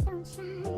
Don't shine.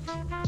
Bye.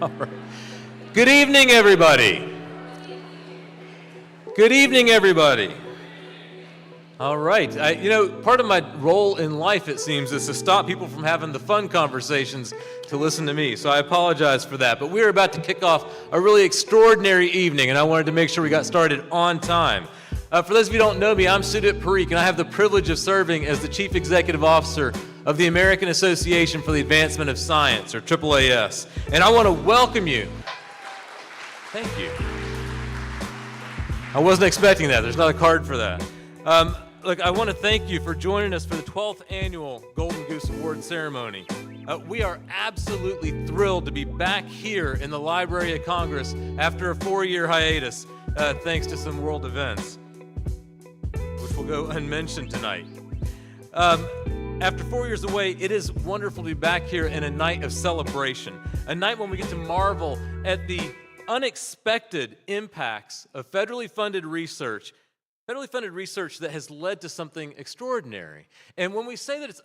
All right. Good evening, everybody. Good evening, everybody. All right. Part of my role in life, it seems, is to stop people from having the fun conversations to listen to me. So I apologize for that. But we're about to kick off a really extraordinary evening, and I wanted to make sure we got started on time. For those of you who don't know me, I'm Sudip Parikh, and I have the privilege of serving as the Chief Executive Officer of the American Association for the Advancement of Science, or AAAS. And I want to welcome you. Thank you. I wasn't expecting that. There's not a card for that. Look, I want to thank you for joining us for the 12th annual Golden Goose Award ceremony. We are absolutely thrilled to be back here in the Library of Congress after a 4-year hiatus, thanks to some world events, which will go unmentioned tonight. After 4 years away, it is wonderful to be back here in a night of celebration, a night when we get to marvel at the unexpected impacts of federally funded research that has led to something extraordinary. And when we say that it's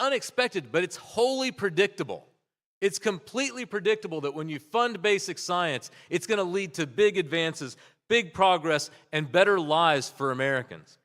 unexpected, but it's wholly predictable. It's completely predictable that when you fund basic science, it's going to lead to big advances, big progress, and better lives for Americans.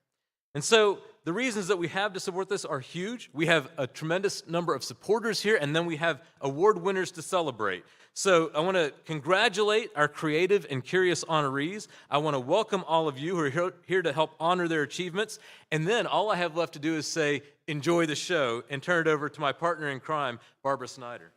And so the reasons that we have to support this are huge. We have a tremendous number of supporters here, and then we have award winners to celebrate. So I want to congratulate our creative and curious honorees. I want to welcome all of you who are here to help honor their achievements. And then all I have left to do is say, enjoy the show, and turn it over to my partner in crime, Barbara Snyder.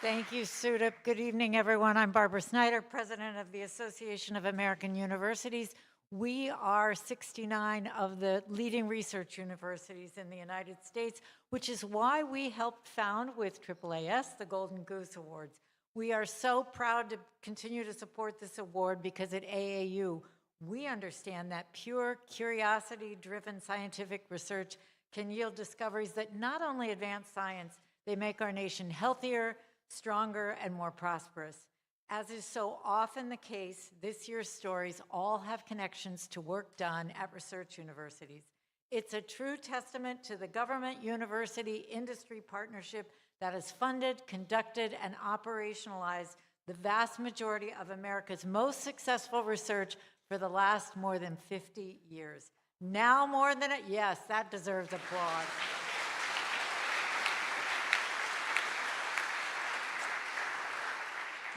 Thank you, Sudip. Good evening, everyone. I'm Barbara Snyder, president of the Association of American Universities. We are 69 of the leading research universities in the United States, which is why we helped found with AAAS the Golden Goose Awards. We are so proud to continue to support this award because at AAU, we understand that pure curiosity-driven scientific research can yield discoveries that not only advance science, they make our nation healthier, stronger, and more prosperous. As is so often the case, this year's stories all have connections to work done at research universities. It's a true testament to the government-university industry partnership that has funded, conducted, and operationalized the vast majority of America's most successful research for the last more than 50 years. Now more than it, yes, that deserves applause.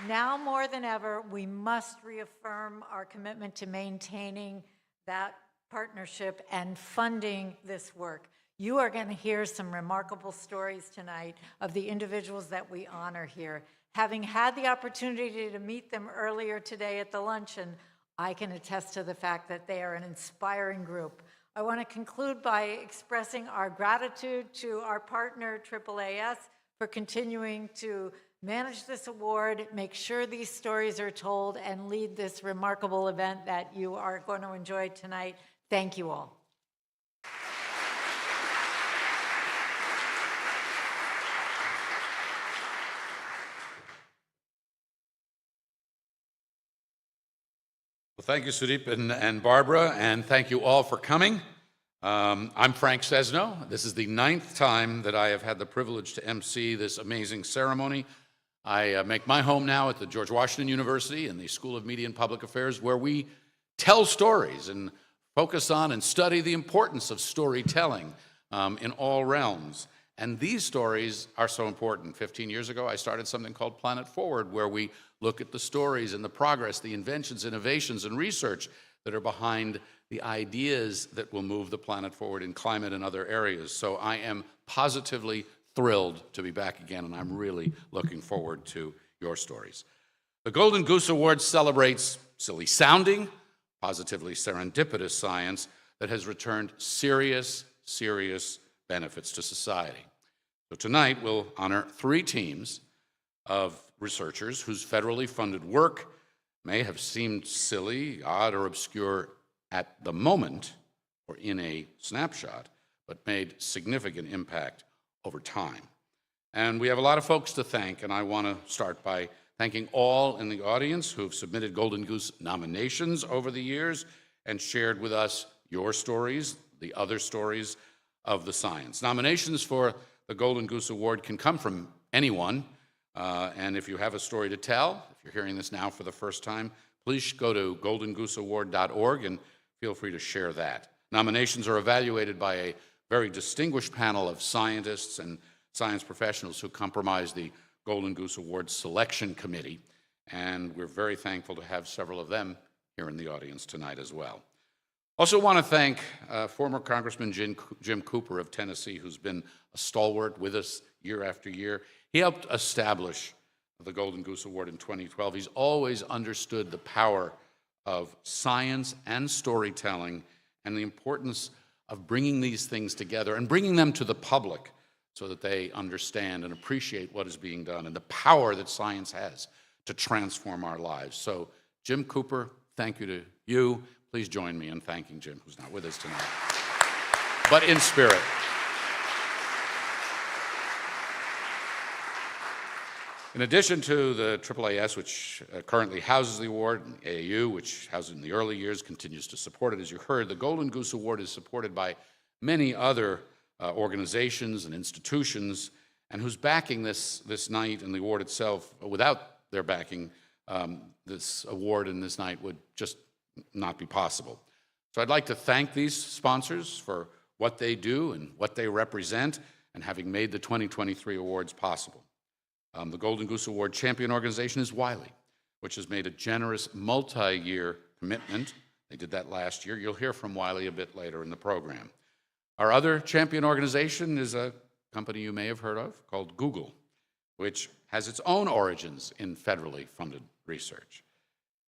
Now more than ever, we must reaffirm our commitment to maintaining that partnership and funding this work. You are going to hear some remarkable stories tonight of the individuals that we honor here. Having had the opportunity to meet them earlier today at the luncheon, I can attest to the fact that they are an inspiring group. I want to conclude by expressing our gratitude to our partner, AAAS, for continuing to manage this award, make sure these stories are told, and lead this remarkable event that you are going to enjoy tonight. Thank you all. Well, thank you, Sudip and Barbara, and thank you all for coming. I'm Frank Sesno. This is the 9th time that I have had the privilege to MC this amazing ceremony. I make my home now at the George Washington University in the School of Media and Public Affairs, where we tell stories and focus on and study the importance of storytelling in all realms. And these stories are so important. 15 years ago, I started something called Planet Forward, where we look at the stories and the progress, the inventions, innovations, and research that are behind the ideas that will move the planet forward in climate and other areas. So I am positively thrilled to be back again, and I'm really looking forward to your stories. The Golden Goose Award celebrates silly-sounding, positively serendipitous science that has returned serious benefits to society. So tonight, we'll honor 3 teams of researchers whose federally funded work may have seemed silly, odd, or obscure at the moment or in a snapshot, but made significant impact over time. And we have a lot of folks to thank, and I want to start by thanking all in the audience who have submitted Golden Goose nominations over the years and shared with us your stories, the other stories of the science. Nominations for the Golden Goose Award can come from anyone, and if you have a story to tell, if you're hearing this now for the first time, please go to goldengooseaward.org and feel free to share that. Nominations are evaluated by a very distinguished panel of scientists and science professionals who comprise the Golden Goose Award Selection Committee, and we're very thankful to have several of them here in the audience tonight as well. Also want to thank former Congressman Jim Cooper of Tennessee, who's been a stalwart with us year after year. He helped establish the Golden Goose Award in 2012. He's always understood the power of science and storytelling and the importance of bringing these things together and bringing them to the public so that they understand and appreciate what is being done and the power that science has to transform our lives. So, Jim Cooper, thank you to you. Please join me in thanking Jim, who's not with us tonight, but in spirit. In addition to the AAAS, which currently houses the award, and AAU, which housed it in the early years, continues to support it, as you heard, the Golden Goose Award is supported by many other organizations and institutions, and who's backing this night and the award itself. Without their backing, this award and this night would just not be possible. So I'd like to thank these sponsors for what they do and what they represent and having made the 2023 awards possible. The Golden Goose Award champion organization is Wiley, which has made a generous multi-year commitment. They did that last year. You'll hear from Wiley a bit later in the program. Our other champion organization is a company you may have heard of called Google, which has its own origins in federally funded research.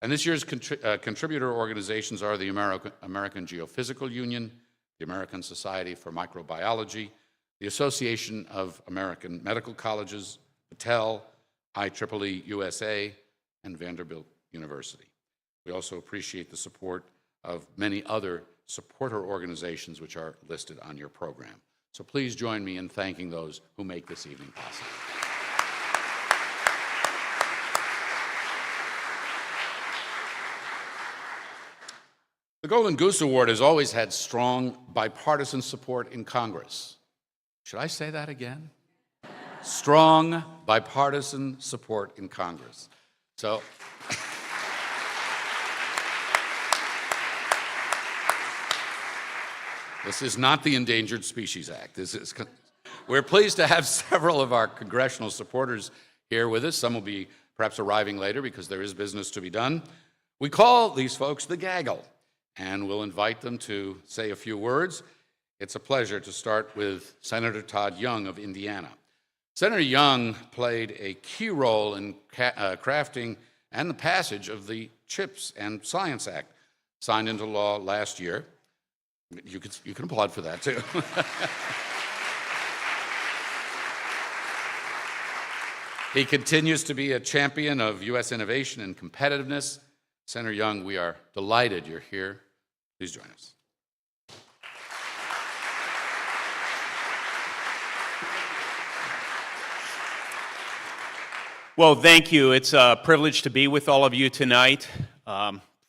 And this year's contributor organizations are the American Geophysical Union, the American Society for Microbiology, the Association of American Medical Colleges, Battelle, IEEE USA, and Vanderbilt University. We also appreciate the support of many other supporter organizations which are listed on your program. So please join me in thanking those who make this evening possible. The Golden Goose Award has always had strong bipartisan support in Congress. Should I say that again? Strong bipartisan support in Congress. So, this is not the Endangered Species Act. We're pleased to have several of our congressional supporters here with us. Some will be perhaps arriving later because there is business to be done. We call these folks the gaggle, and we'll invite them to say a few words. It's a pleasure to start with Senator Todd Young of Indiana. Senator Young played a key role in crafting and the passage of the CHIPS and Science Act, signed into law last year. You can applaud for that, too. He continues to be a champion of U.S. innovation and competitiveness. Senator Young, we are delighted you're here. Please join us. Well, thank you. It's a privilege to be with all of you tonight,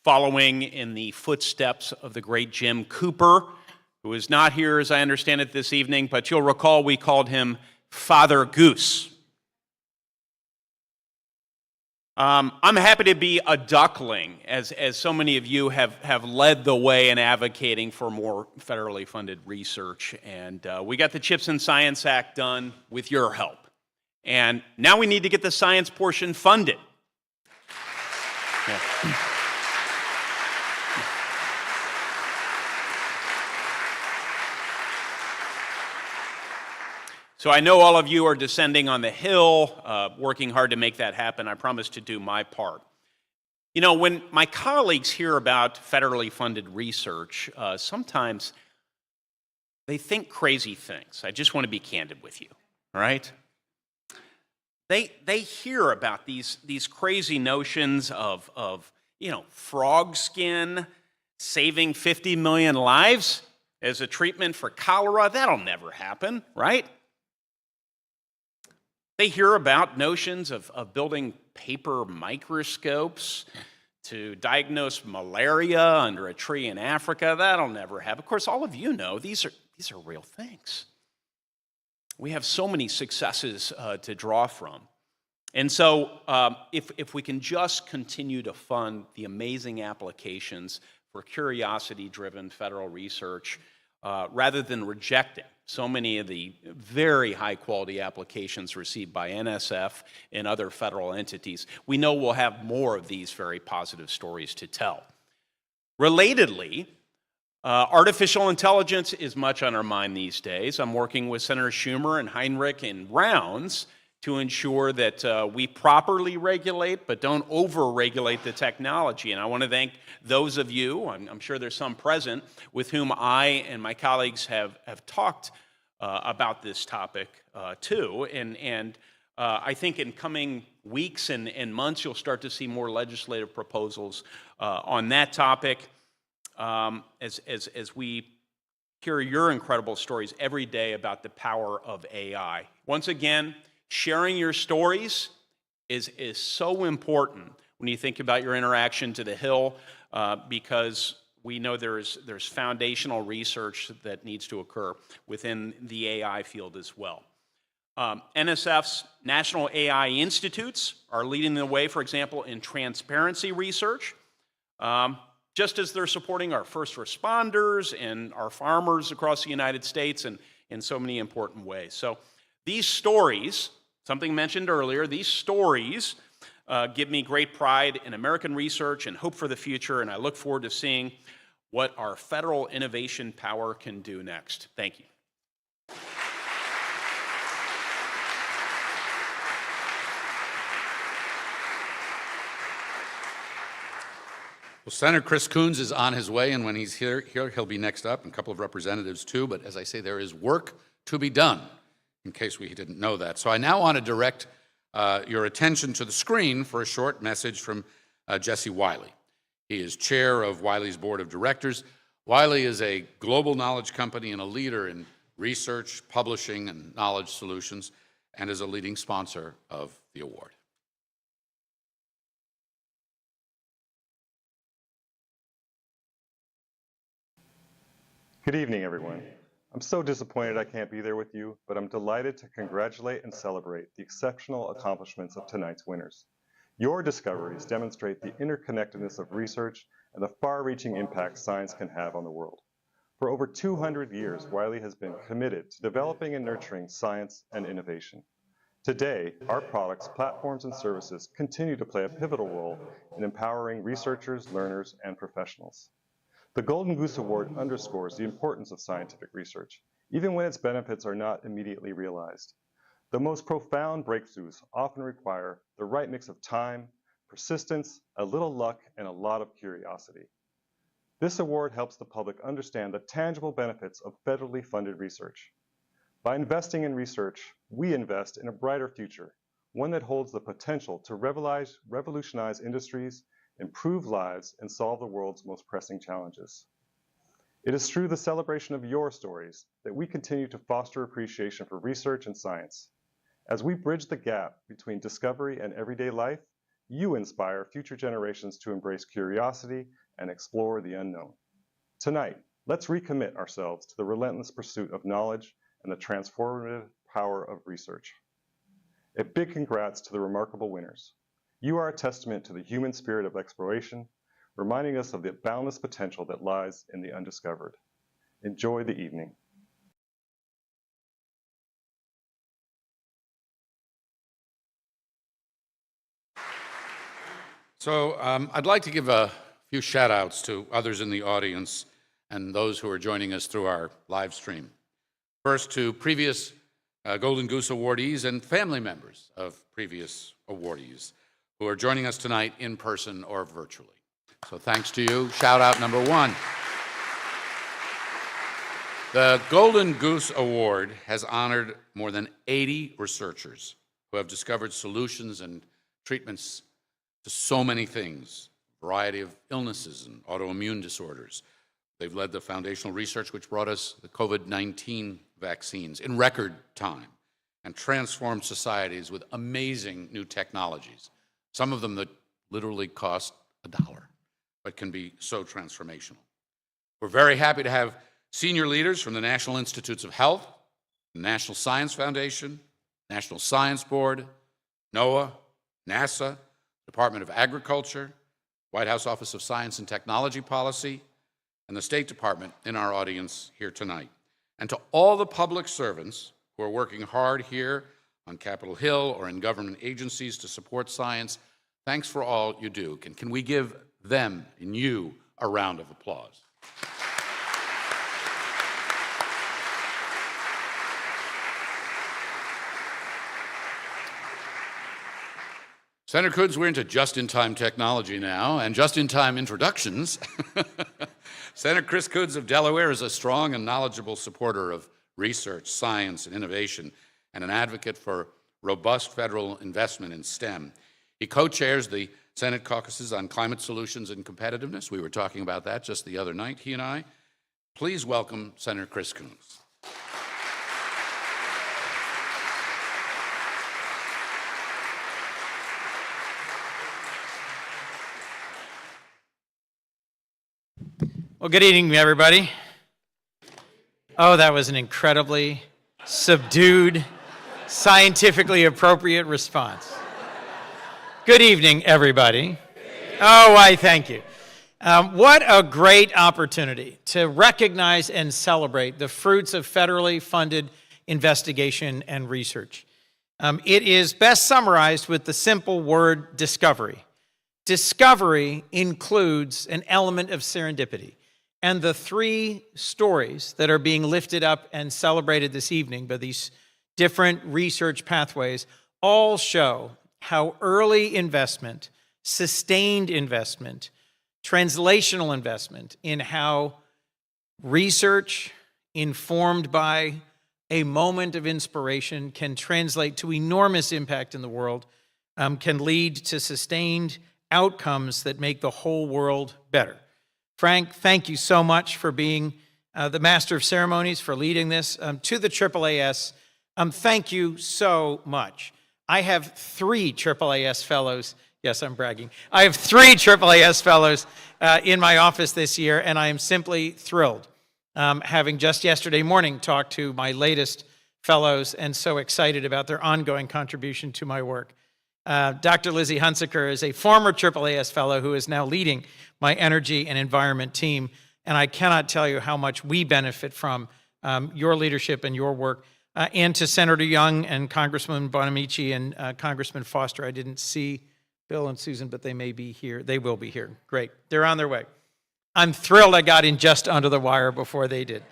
following in the footsteps of the great Jim Cooper, who is not here, as I understand it, this evening, but you'll recall we called him Father Goose. I'm happy to be a duckling, as so many of you have led the way in advocating for more federally funded research, and we got the CHIPS and Science Act done with your help. And now we need to get the science portion funded. Yeah. So I know all of you are descending on the hill, working hard to make that happen. I promise to do my part. You know, when my colleagues hear about federally funded research, sometimes they think crazy things. I just want to be candid with you, all right? They hear about these crazy notions of frog skin saving 50 million lives as a treatment for cholera. That'll never happen, right? They hear about notions of building paper microscopes to diagnose malaria under a tree in Africa. That'll never happen. Of course, all of you know these are real things. We have so many successes to draw from. And so if we can just continue to fund the amazing applications for curiosity-driven federal research, rather than rejecting so many of the very high-quality applications received by NSF and other federal entities, we know we'll have more of these very positive stories to tell. Relatedly, artificial intelligence is much on our mind these days. I'm working with Senator Schumer and Heinrich in rounds to ensure that we properly regulate but don't over-regulate the technology. And I want to thank those of you, I'm sure there's some present, with whom I and my colleagues have talked about this topic too. And I think in coming weeks and months, you'll start to see more legislative proposals on that topic as we hear your incredible stories every day about the power of AI. Once again, sharing your stories is so important when you think about your interaction to the Hill, because we know there's foundational research that needs to occur within the AI field as well. NSF's National AI Institutes are leading the way, for example, in transparency research, just as they're supporting our first responders and our farmers across the United States and in so many important ways. So these stories, something mentioned earlier, these stories give me great pride in American research and hope for the future, and I look forward to seeing what our federal innovation power can do next. Thank you. Well, Senator Chris Coons is on his way, and when he's here he'll be next up, and a couple of representatives too. But as I say, there is work to be done, in case we didn't know that. So I now want to direct your attention to the screen for a short message from Jesse Wiley. He is chair of Wiley's board of directors. Wiley is a global knowledge company and a leader in research, publishing, and knowledge solutions, and is a leading sponsor of the award. Good evening, everyone. I'm so disappointed I can't be there with you, but I'm delighted to congratulate and celebrate the exceptional accomplishments of tonight's winners. Your discoveries demonstrate the interconnectedness of research and the far-reaching impact science can have on the world. For over 200 years, Wiley has been committed to developing and nurturing science and innovation. Today, our products, platforms, and services continue to play a pivotal role in empowering researchers, learners, and professionals. The Golden Goose Award underscores the importance of scientific research, even when its benefits are not immediately realized. The most profound breakthroughs often require the right mix of time, persistence, a little luck, and a lot of curiosity. This award helps the public understand the tangible benefits of federally funded research. By investing in research, we invest in a brighter future, one that holds the potential to revolutionize industries, improve lives, and solve the world's most pressing challenges. It is through the celebration of your stories that we continue to foster appreciation for research and science. As we bridge the gap between discovery and everyday life, you inspire future generations to embrace curiosity and explore the unknown. Tonight, let's recommit ourselves to the relentless pursuit of knowledge and the transformative power of research. A big congrats to the remarkable winners. You are a testament to the human spirit of exploration, reminding us of the boundless potential that lies in the undiscovered. Enjoy the evening. So I'd like to give a few shout outs to others in the audience and those who are joining us through our live stream. First, to previous Golden Goose awardees and family members of previous awardees who are joining us tonight in person or virtually. So thanks to you. Shout out number one. The Golden Goose Award has honored more than 80 researchers who have discovered solutions and treatments to so many things, a variety of illnesses and autoimmune disorders. They've led the foundational research which brought us the COVID-19 vaccines in record time and transformed societies with amazing new technologies. Some of them that literally cost $1, but can be so transformational. We're very happy to have senior leaders from the National Institutes of Health, the National Science Foundation, National Science Board, NOAA, NASA, Department of Agriculture, White House Office of Science and Technology Policy, and the State Department in our audience here tonight. And to all the public servants who are working hard here on Capitol Hill or in government agencies to support science, thanks for all you do. Can we give them and you a round of applause? Senator Coons, we're into just-in-time technology now, and just-in-time introductions. Senator Chris Coons of Delaware is a strong and knowledgeable supporter of research, science, and innovation, and an advocate for robust federal investment in STEM. He co-chairs the Senate caucuses on climate solutions and competitiveness. We were talking about that just the other night, he and I. Please welcome Senator Chris Coons. Well, good evening, everybody. Oh, that was an incredibly subdued, scientifically appropriate response. Good evening, everybody. Oh, I thank you. What a great opportunity to recognize and celebrate the fruits of federally funded investigation and research. It is best summarized with the simple word discovery. Discovery includes an element of serendipity. And the three stories that are being lifted up and celebrated this evening by these different research pathways all show how early investment, sustained investment, translational investment in how research informed by a moment of inspiration can translate to enormous impact in the world, can lead to sustained outcomes that make the whole world better. Frank, thank you so much for being the Master of Ceremonies, for leading this. To the AAAS, thank you so much. I have 3 AAAS fellows. Yes, I'm bragging. I have 3 AAAS fellows in my office this year, and I am simply thrilled. Having just yesterday morning talked to my latest fellows and so excited about their ongoing contribution to my work. Dr. Lizzie Hunsaker is a former AAAS fellow who is now leading my energy and environment team, and I cannot tell you how much we benefit from your leadership and your work. And to Senator Young and Congressman Bonamici and Congressman Foster. I didn't see Bill and Susan, but they may be here. They will be here. Great. They're on their way. I'm thrilled I got in just under the wire before they did.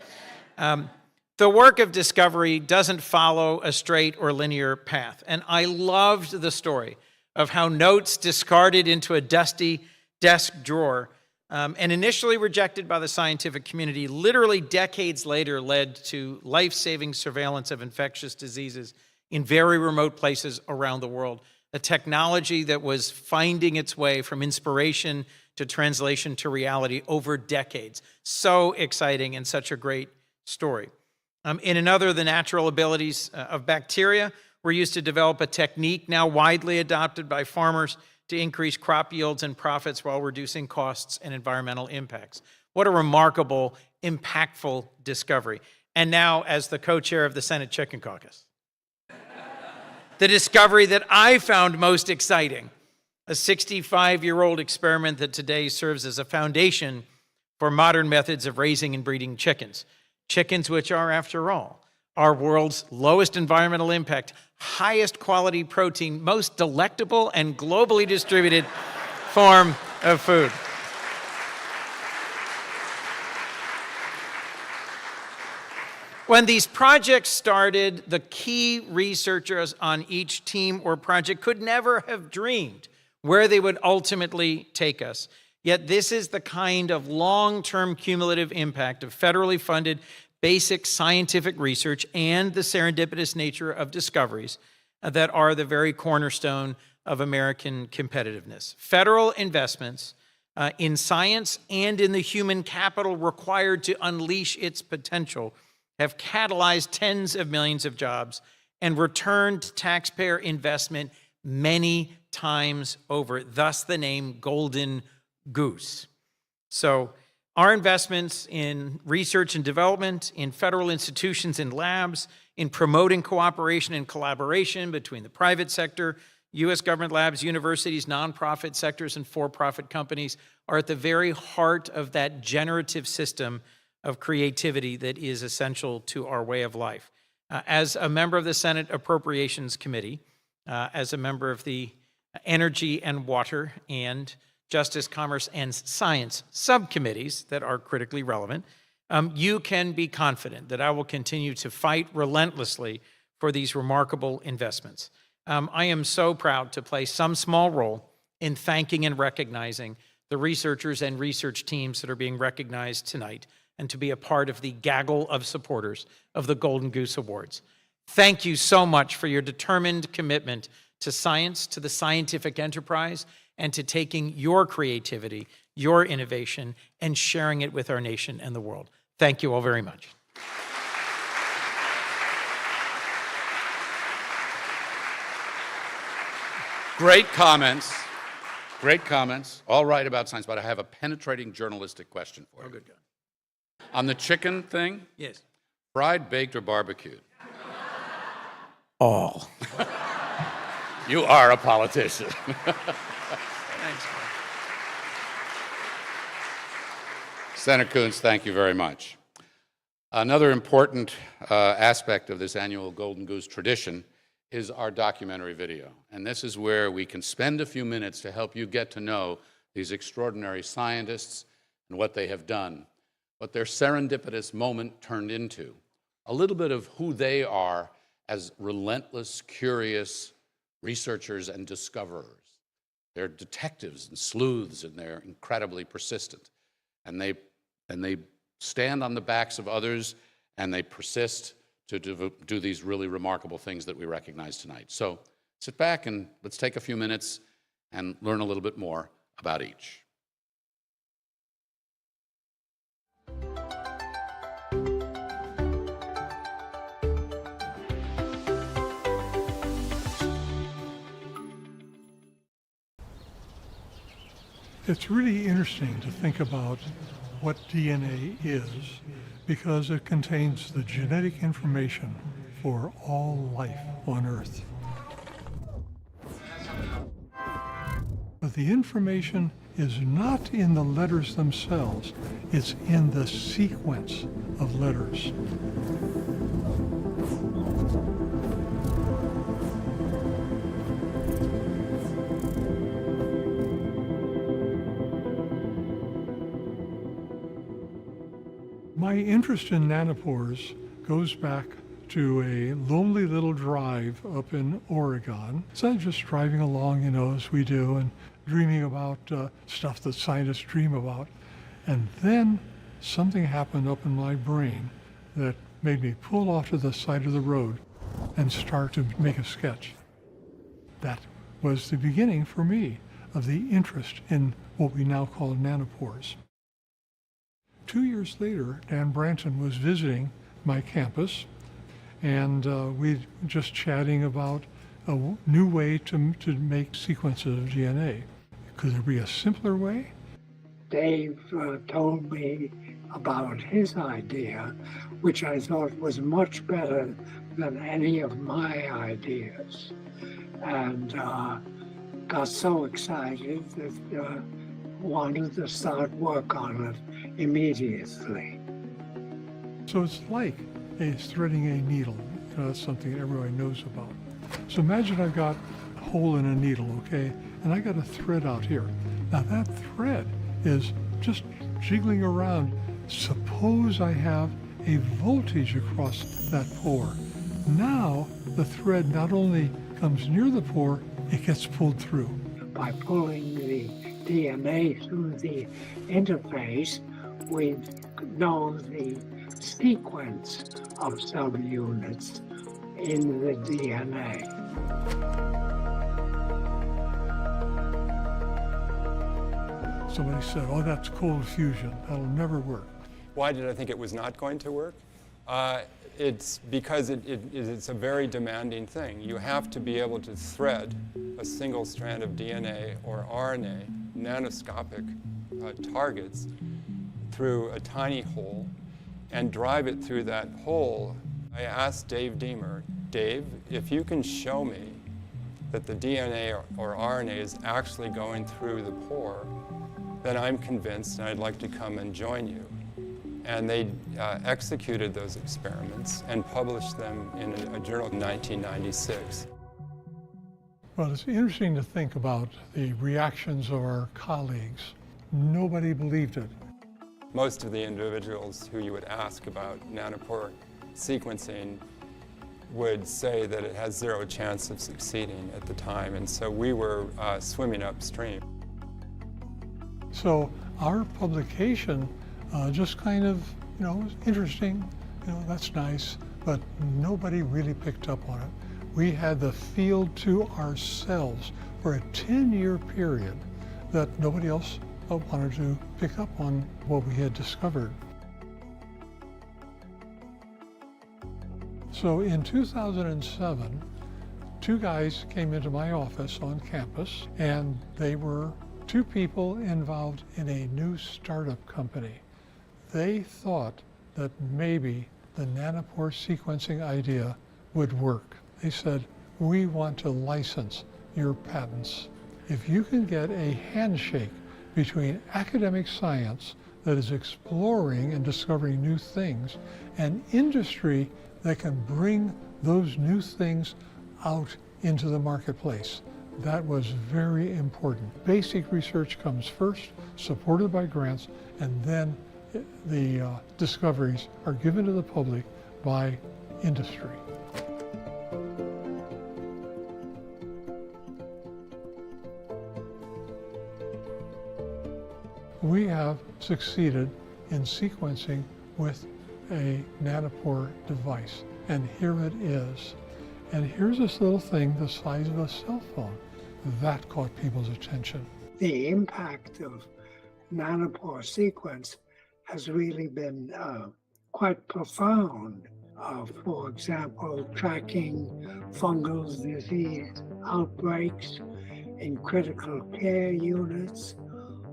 The work of discovery doesn't follow a straight or linear path. And I loved the story of how notes discarded into a dusty desk drawer and initially rejected by the scientific community, literally decades later led to life-saving surveillance of infectious diseases in very remote places around the world. A technology that was finding its way from inspiration to translation to reality over decades. So exciting and such a great story. In another, the natural abilities of bacteria were used to develop a technique now widely adopted by farmers to increase crop yields and profits while reducing costs and environmental impacts. What a remarkable, impactful discovery. And now, as the co-chair of the Senate Chicken Caucus, the discovery that I found most exciting, a 65-year-old experiment that today serves as a foundation for modern methods of raising and breeding chickens. Chickens which are, after all, our world's lowest environmental impact, highest quality protein, most delectable and globally distributed form of food. When these projects started, the key researchers on each team or project could never have dreamed where they would ultimately take us. Yet this is the kind of long-term cumulative impact of federally funded basic scientific research and the serendipitous nature of discoveries that are the very cornerstone of American competitiveness. Federal investments in science and in the human capital required to unleash its potential have catalyzed tens of millions of jobs and returned taxpayer investment many times over, thus the name Golden goose. So our investments in research and development, in federal institutions and labs, in promoting cooperation and collaboration between the private sector, U.S. government labs, universities, nonprofit sectors, and for-profit companies are at the very heart of that generative system of creativity that is essential to our way of life. As a member of the Senate Appropriations Committee, as a member of the Energy and Water and Justice, Commerce, and Science subcommittees that are critically relevant, you can be confident that I will continue to fight relentlessly for these remarkable investments. I am so proud to play some small role in thanking and recognizing the researchers and research teams that are being recognized tonight, and to be a part of the gaggle of supporters of the Golden Goose Awards. Thank you so much for your determined commitment to science, to the scientific enterprise, and to taking your creativity, your innovation, and sharing it with our nation and the world. Thank you all very much. Great comments. Great comments. All right about science, but I have a penetrating journalistic question for you. Oh, good God. On the chicken thing, Yes. fried, baked, or barbecued? All. You are a politician. Thanks. Senator Coons, thank you very much. Another important aspect of this annual Golden Goose tradition is our documentary video. And this is where we can spend a few minutes to help you get to know these extraordinary scientists and what they have done, what their serendipitous moment turned into, a little bit of who they are as relentless, curious researchers and discoverers. They're detectives and sleuths, and they're incredibly persistent. And they stand on the backs of others, and they persist to do these really remarkable things that we recognize tonight. So sit back and let's take a few minutes and learn a little bit more about each. It's really interesting to think about what DNA is, because it contains the genetic information for all life on Earth. But the information is not in the letters themselves, it's in the sequence of letters. My interest in nanopores goes back to a lonely little drive up in Oregon. So I'm just driving along, as we do, and dreaming about stuff that scientists dream about. And then something happened up in my brain that made me pull off to the side of the road and start to make a sketch. That was the beginning for me of the interest in what we now call nanopores. 2 years later, Dan Branton was visiting my campus, and we were just chatting about a new way to make sequences of DNA. Could there be a simpler way? Dave told me about his idea, which I thought was much better than any of my ideas, and got so excited that wanted to start work on it immediately. So it's like threading a needle. That's something everyone knows about. So imagine I've got a hole in a needle, okay? And I got a thread out here. Now that thread is just jiggling around. Suppose I have a voltage across that pore. Now the thread not only comes near the pore, it gets pulled through. By pulling the DNA through the interface, we know the sequence of subunits in the DNA. Somebody said, oh, that's cold fusion. That'll never work. Why did I think it was not going to work? It's because it's a very demanding thing. You have to be able to thread a single strand of DNA or RNA nanoscopic targets through a tiny hole and drive it through that hole. I asked Dave Deemer, Dave, if you can show me that the DNA or RNA is actually going through the pore, then I'm convinced and I'd like to come and join you. And they executed those experiments and published them in a journal in 1996. Well, it's interesting to think about the reactions of our colleagues. Nobody believed it. Most of the individuals who you would ask about nanopore sequencing would say that it has zero chance of succeeding at the time, and so we were swimming upstream. So our publication just kind of, was interesting, that's nice, but nobody really picked up on it. We had the field to ourselves for a 10-year period that nobody else wanted to pick up on what we had discovered. So in 2007, two guys came into my office on campus, and they were two people involved in a new startup company. They thought that maybe the nanopore sequencing idea would work. They said, we want to license your patents. If you can get a handshake between academic science that is exploring and discovering new things and industry that can bring those new things out into the marketplace, that was very important. Basic research comes first, supported by grants, and then the discoveries are given to the public by industry. We have succeeded in sequencing with a nanopore device, and here it is. And here's this little thing the size of a cell phone. That caught people's attention. The impact of nanopore sequence has really been quite profound. For example, tracking fungal disease outbreaks in critical care units,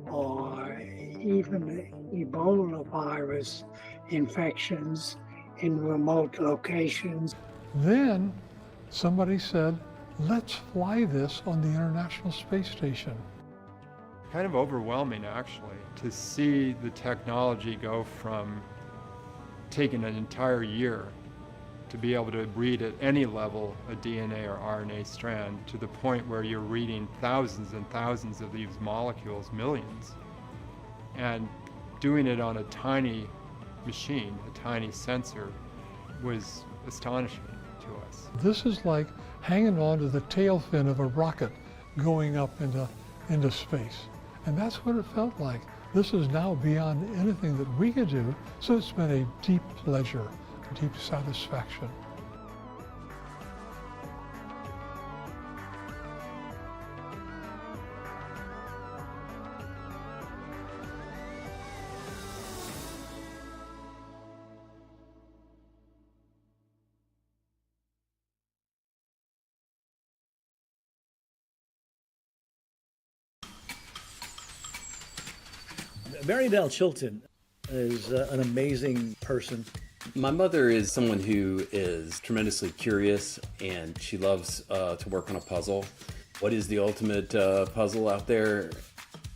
or even Ebola virus infections in remote locations. Then somebody said, let's fly this on the International Space Station. Kind of overwhelming, actually, to see the technology go from taking an entire year to be able to read at any level a DNA or RNA strand to the point where you're reading thousands and thousands of these molecules, millions, and doing it on a tiny machine, a tiny sensor, was astonishing to us. This is like hanging on to the tail fin of a rocket going up into space. And that's what it felt like. This is now beyond anything that we could do, so it's been a deep pleasure, a deep satisfaction. Mary Bell Chilton is an amazing person. My mother is someone who is tremendously curious, and she loves to work on a puzzle. What is the ultimate puzzle out there?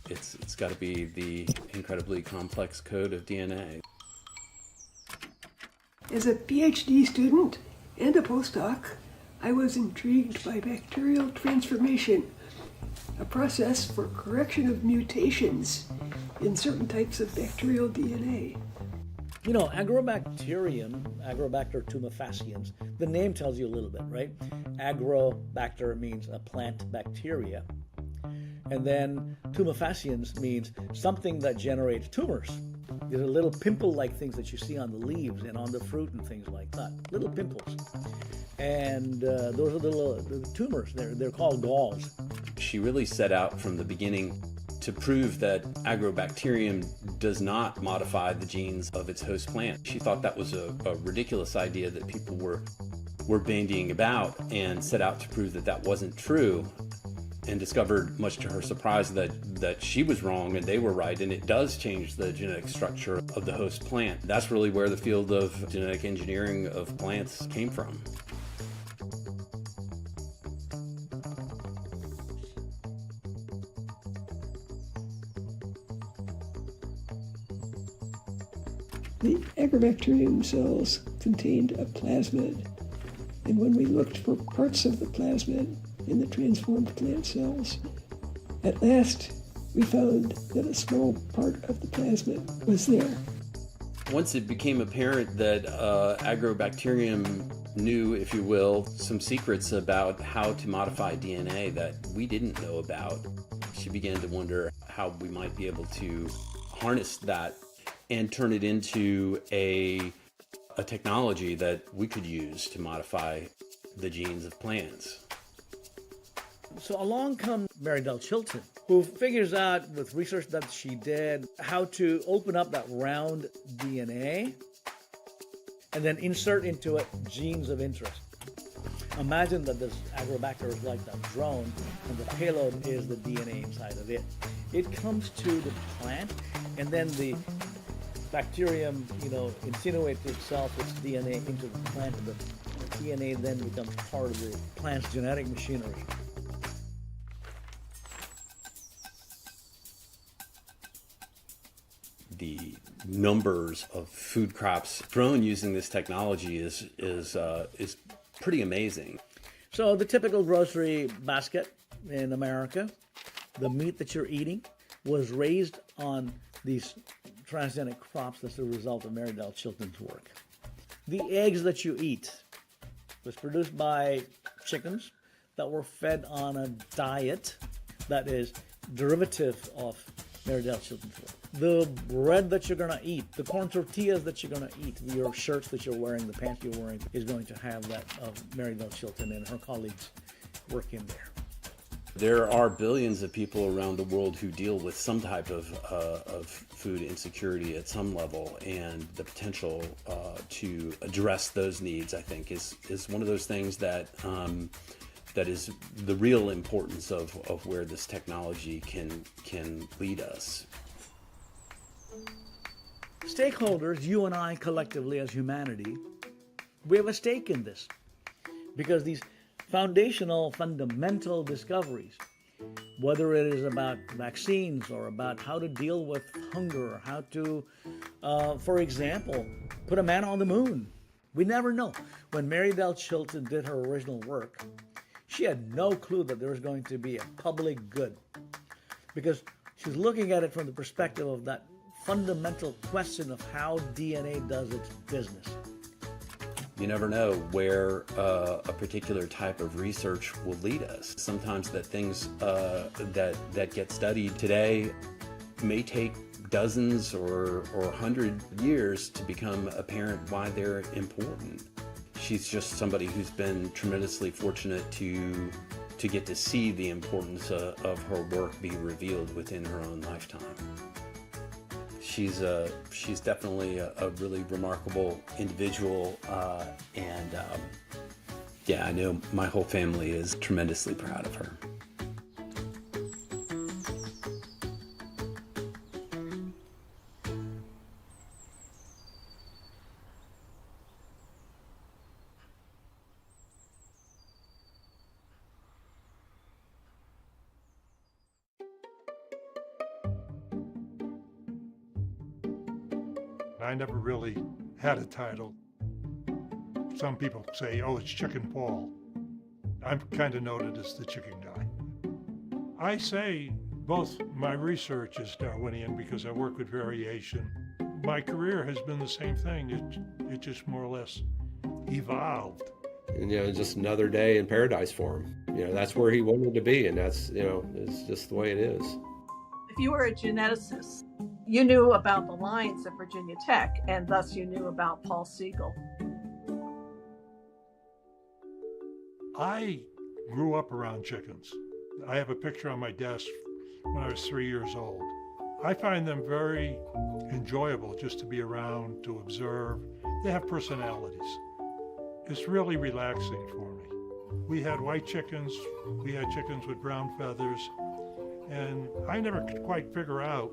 It's got to be the incredibly complex code of DNA. As a PhD student and a postdoc, I was intrigued by bacterial transformation, a process for correction of mutations in certain types of bacterial DNA. You know, Agrobacterium, Agrobacter tumefaciens, the name tells you a little bit, right? Agrobacter means a plant bacteria. And then tumefaciens means something that generates tumors. These are little pimple-like things that you see on the leaves and on the fruit and things like that. Little pimples. And those are the tumors. They're called galls. She really set out from the beginning to prove that Agrobacterium does not modify the genes of its host plant. She thought that was a ridiculous idea that people were bandying about, and set out to prove that that wasn't true. and discovered, much to her surprise, that she was wrong and they were right, and it does change the genetic structure of the host plant. That's really where the field of genetic engineering of plants came from. The agrobacterium cells contained a plasmid, and when we looked for parts of the plasmid in the transformed plant cells, at last we found that a small part of the plasmid was there. Once it became apparent that agrobacterium knew, if you will, some secrets about how to modify DNA that we didn't know about, she began to wonder how we might be able to harness that and turn it into a technology that we could use to modify the genes of plants. So along comes Mary Del Chilton, who figures out, with research that she did, how to open up that round DNA and then insert into it genes of interest. Imagine that this agrobacter is like that drone, and the payload is the DNA inside of it. It comes to the plant, and then the bacterium, insinuates itself, its DNA into the plant, and the DNA then becomes part of the plant's genetic machinery. The numbers of food crops grown using this technology is pretty amazing. So the typical grocery basket in America, the meat that you're eating was raised on these transgenic crops as a result of Mary Del Chilton's work. The eggs that you eat was produced by chickens that were fed on a diet that is derivative of Mary Del Chilton's work. The bread that you're going to eat, the corn tortillas that you're going to eat, your shirts that you're wearing, the pants you're wearing, is going to have that of Mary Del Chilton and her colleagues' work in there. There are billions of people around the world who deal with some type of food insecurity at some level, and the potential to address those needs, I think, is one of those things that that is the real importance of where this technology can lead us. Stakeholders, you and I collectively as humanity, we have a stake in this, because these foundational, fundamental discoveries, whether it is about vaccines or about how to deal with hunger, or how to, for example, put a man on the moon. We never know. When Mary Del Chilton did her original work, she had no clue that there was going to be a public good, because she's looking at it from the perspective of that fundamental question of how DNA does its business. You never know where a particular type of research will lead us. Sometimes that things that get studied today may take dozens or 100 years to become apparent why they're important. She's just somebody who's been tremendously fortunate to get to see the importance of her work be revealed within her own lifetime. She's definitely a really remarkable individual, and yeah, I know my whole family is tremendously proud of her. I never really had a title. Some people say, oh, it's Chicken Paul. I'm kind of noted as the chicken guy. I say both my research is Darwinian because I work with variation. My career has been the same thing. It just more or less evolved. And, just another day in paradise for him. That's where he wanted to be, and that's, it's just the way it is. If you were a geneticist, you knew about the lines at Virginia Tech, and thus you knew about Paul Siegel. I grew up around chickens. I have a picture on my desk when I was 3 years old. I find them very enjoyable just to be around, to observe. They have personalities. It's really relaxing for me. We had white chickens, we had chickens with brown feathers, and I never could quite figure out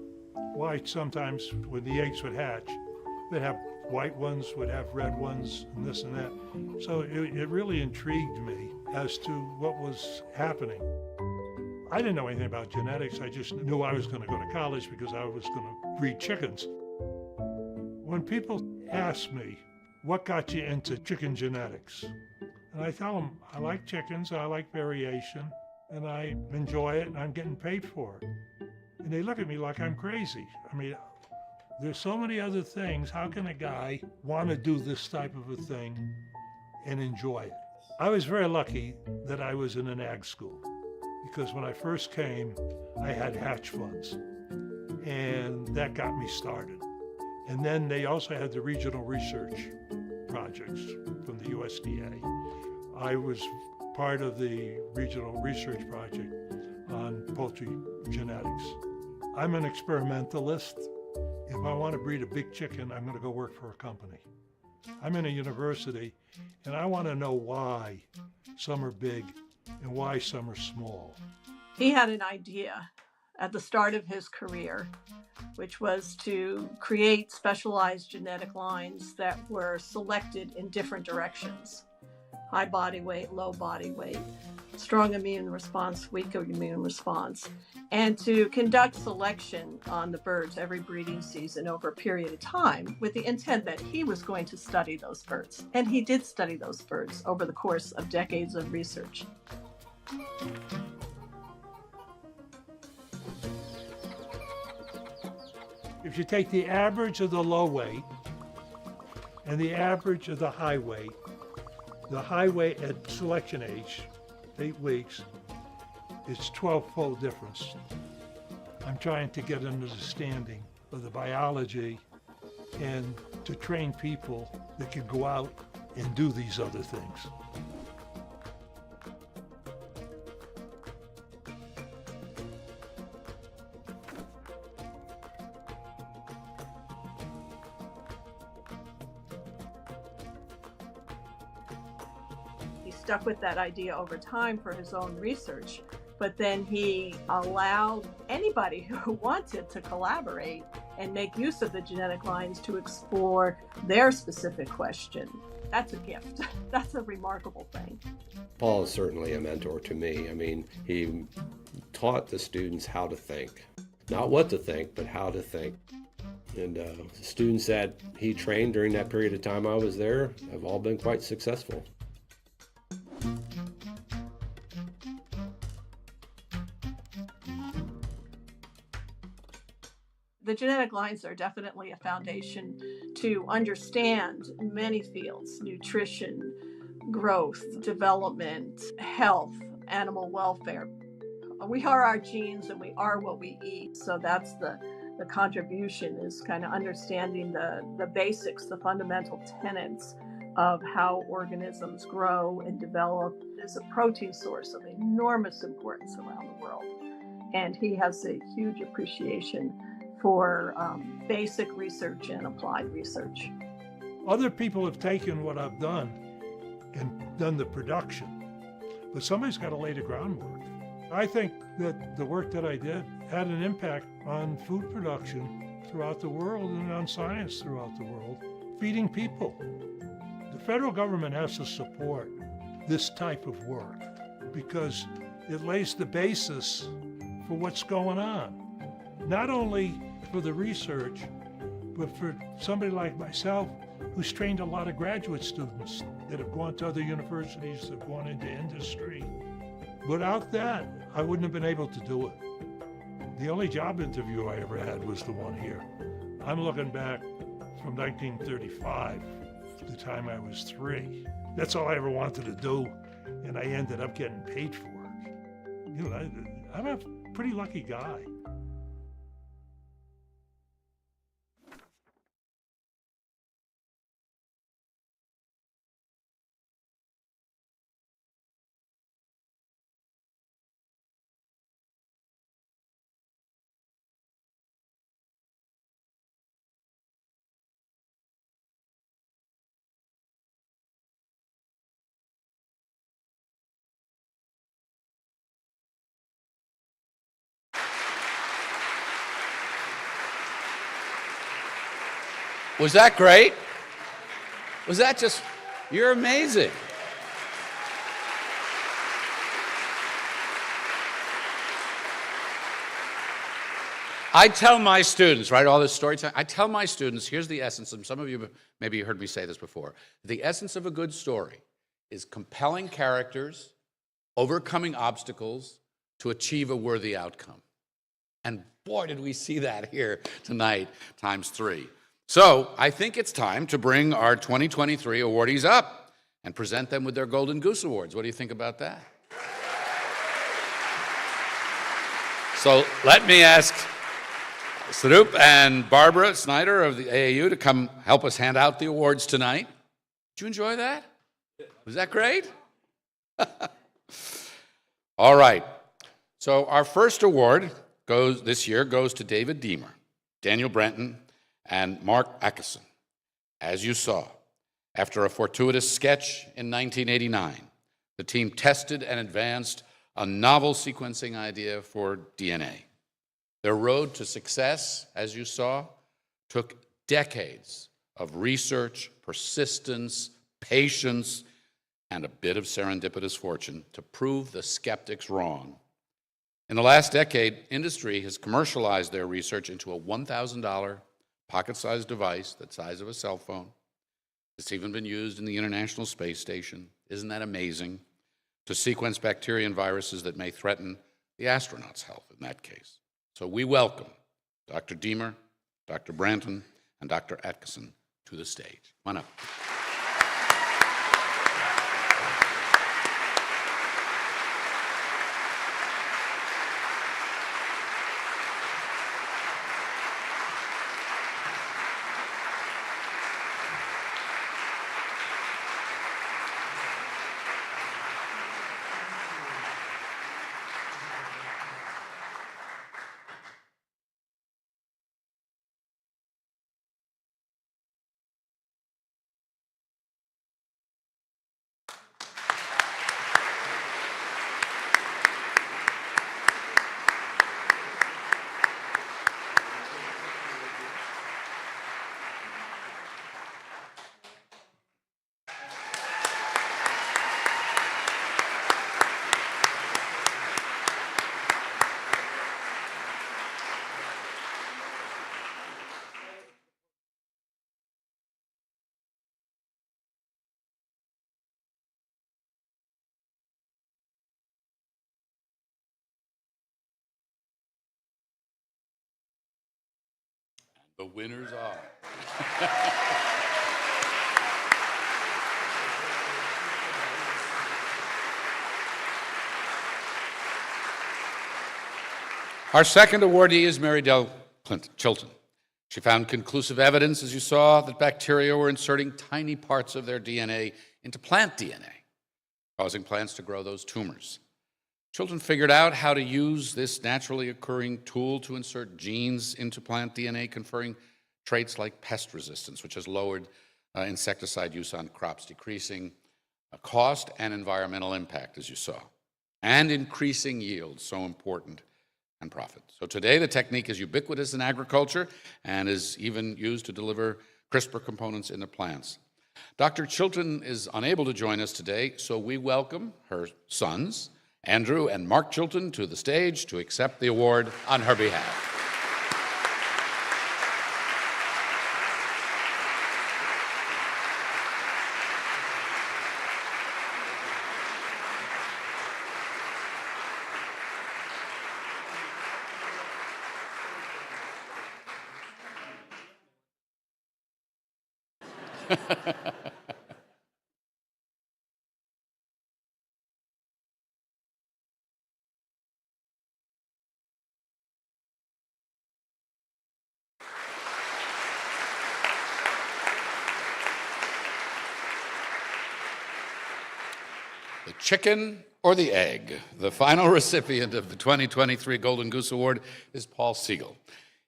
why sometimes when the eggs would hatch, they'd have white ones, would have red ones, and this and that. So it really intrigued me as to what was happening. I didn't know anything about genetics. I just knew I was going to go to college because I was going to breed chickens. When people ask me, what got you into chicken genetics? And I tell them, I like chickens, I like variation, and I enjoy it, and I'm getting paid for it. And they look at me like I'm crazy. I mean, there's so many other things. How can a guy want to do this type of a thing and enjoy it? I was very lucky that I was in an ag school, because when I first came, I had hatch funds, and that got me started. And then they also had the regional research projects from the USDA. I was part of the regional research project on poultry genetics. I'm an experimentalist. If I want to breed a big chicken, I'm going to go work for a company. I'm in a university, and I want to know why some are big and why some are small. He had an idea at the start of his career, which was to create specialized genetic lines that were selected in different directions: high body weight, low body weight, strong immune response, weak immune response, and to conduct selection on the birds every breeding season over a period of time with the intent that he was going to study those birds. And he did study those birds over the course of decades of research. If you take the average of the low weight and the average of the high weight at selection age, 8 weeks, it's 12-fold difference. I'm trying to get an understanding of the biology and to train people that can go out and do these other things. He stuck with that idea over time for his own research, but then he allowed anybody who wanted to collaborate and make use of the genetic lines to explore their specific question. That's a gift. That's a remarkable thing. Paul is certainly a mentor to me. I mean, he taught the students how to think. Not what to think, but how to think. And the students that he trained during that period of time I was there have all been quite successful. The genetic lines are definitely a foundation to understand many fields: nutrition, growth, development, health, animal welfare. We are our genes and we are what we eat. So that's the contribution, is kind of understanding the basics, the fundamental tenets of how organisms grow and develop. It is a protein source of enormous importance around the world. And he has a huge appreciation for basic research and applied research. Other people have taken what I've done and done the production, but somebody's got to lay the groundwork. I think that the work that I did had an impact on food production throughout the world and on science throughout the world, feeding people. The federal government has to support this type of work because it lays the basis for what's going on. Not only for the research, but for somebody like myself who's trained a lot of graduate students that have gone to other universities, that have gone into industry. Without that, I wouldn't have been able to do it. The only job interview I ever had was the one here. I'm looking back from 1935, the time I was 3. That's all I ever wanted to do, and I ended up getting paid for it. You know, I'm a pretty lucky guy. Was that great? Was that just, you're amazing. I tell my students, right, all this story time, I tell my students, here's the essence, and some of you maybe you heard me say this before. The essence of a good story is compelling characters, overcoming obstacles to achieve a worthy outcome. And boy, did we see that here tonight, times 3. So I think it's time to bring our 2023 awardees up and present them with their Golden Goose Awards. What do you think about that? So let me ask Sarup and Barbara Snyder of the AAU to come help us hand out the awards tonight. Did you enjoy that? Was that great? All right. So our first award this year goes to David Deemer, Daniel Brenton, and Mark Atkinson. As you saw, after a fortuitous sketch in 1989, the team tested and advanced a novel sequencing idea for DNA. Their road to success, as you saw, took decades of research, persistence, patience, and a bit of serendipitous fortune to prove the skeptics wrong. In the last decade, industry has commercialized their research into a $1,000 pocket-sized device the size of a cell phone. It's even been used in the International Space Station. Isn't that amazing? To sequence bacteria and viruses that may threaten the astronauts' health in that case. So we welcome Dr. Deemer, Dr. Branton, and Dr. Atkinson to the stage. Come on up. The winners are. Our second awardee is Mary Dell Chilton. She found conclusive evidence, as you saw, that bacteria were inserting tiny parts of their DNA into plant DNA, causing plants to grow those tumors. Chilton figured out how to use this naturally occurring tool to insert genes into plant DNA, conferring traits like pest resistance, which has lowered insecticide use on crops, decreasing cost and environmental impact, as you saw, and increasing yield, so important, and profit. So today, the technique is ubiquitous in agriculture and is even used to deliver CRISPR components into plants. Dr. Chilton is unable to join us today, so we welcome her sons, Andrew and Mark Chilton, to the stage to accept the award on her behalf. The chicken or the egg? The final recipient of the 2023 Golden Goose Award is Paul Siegel.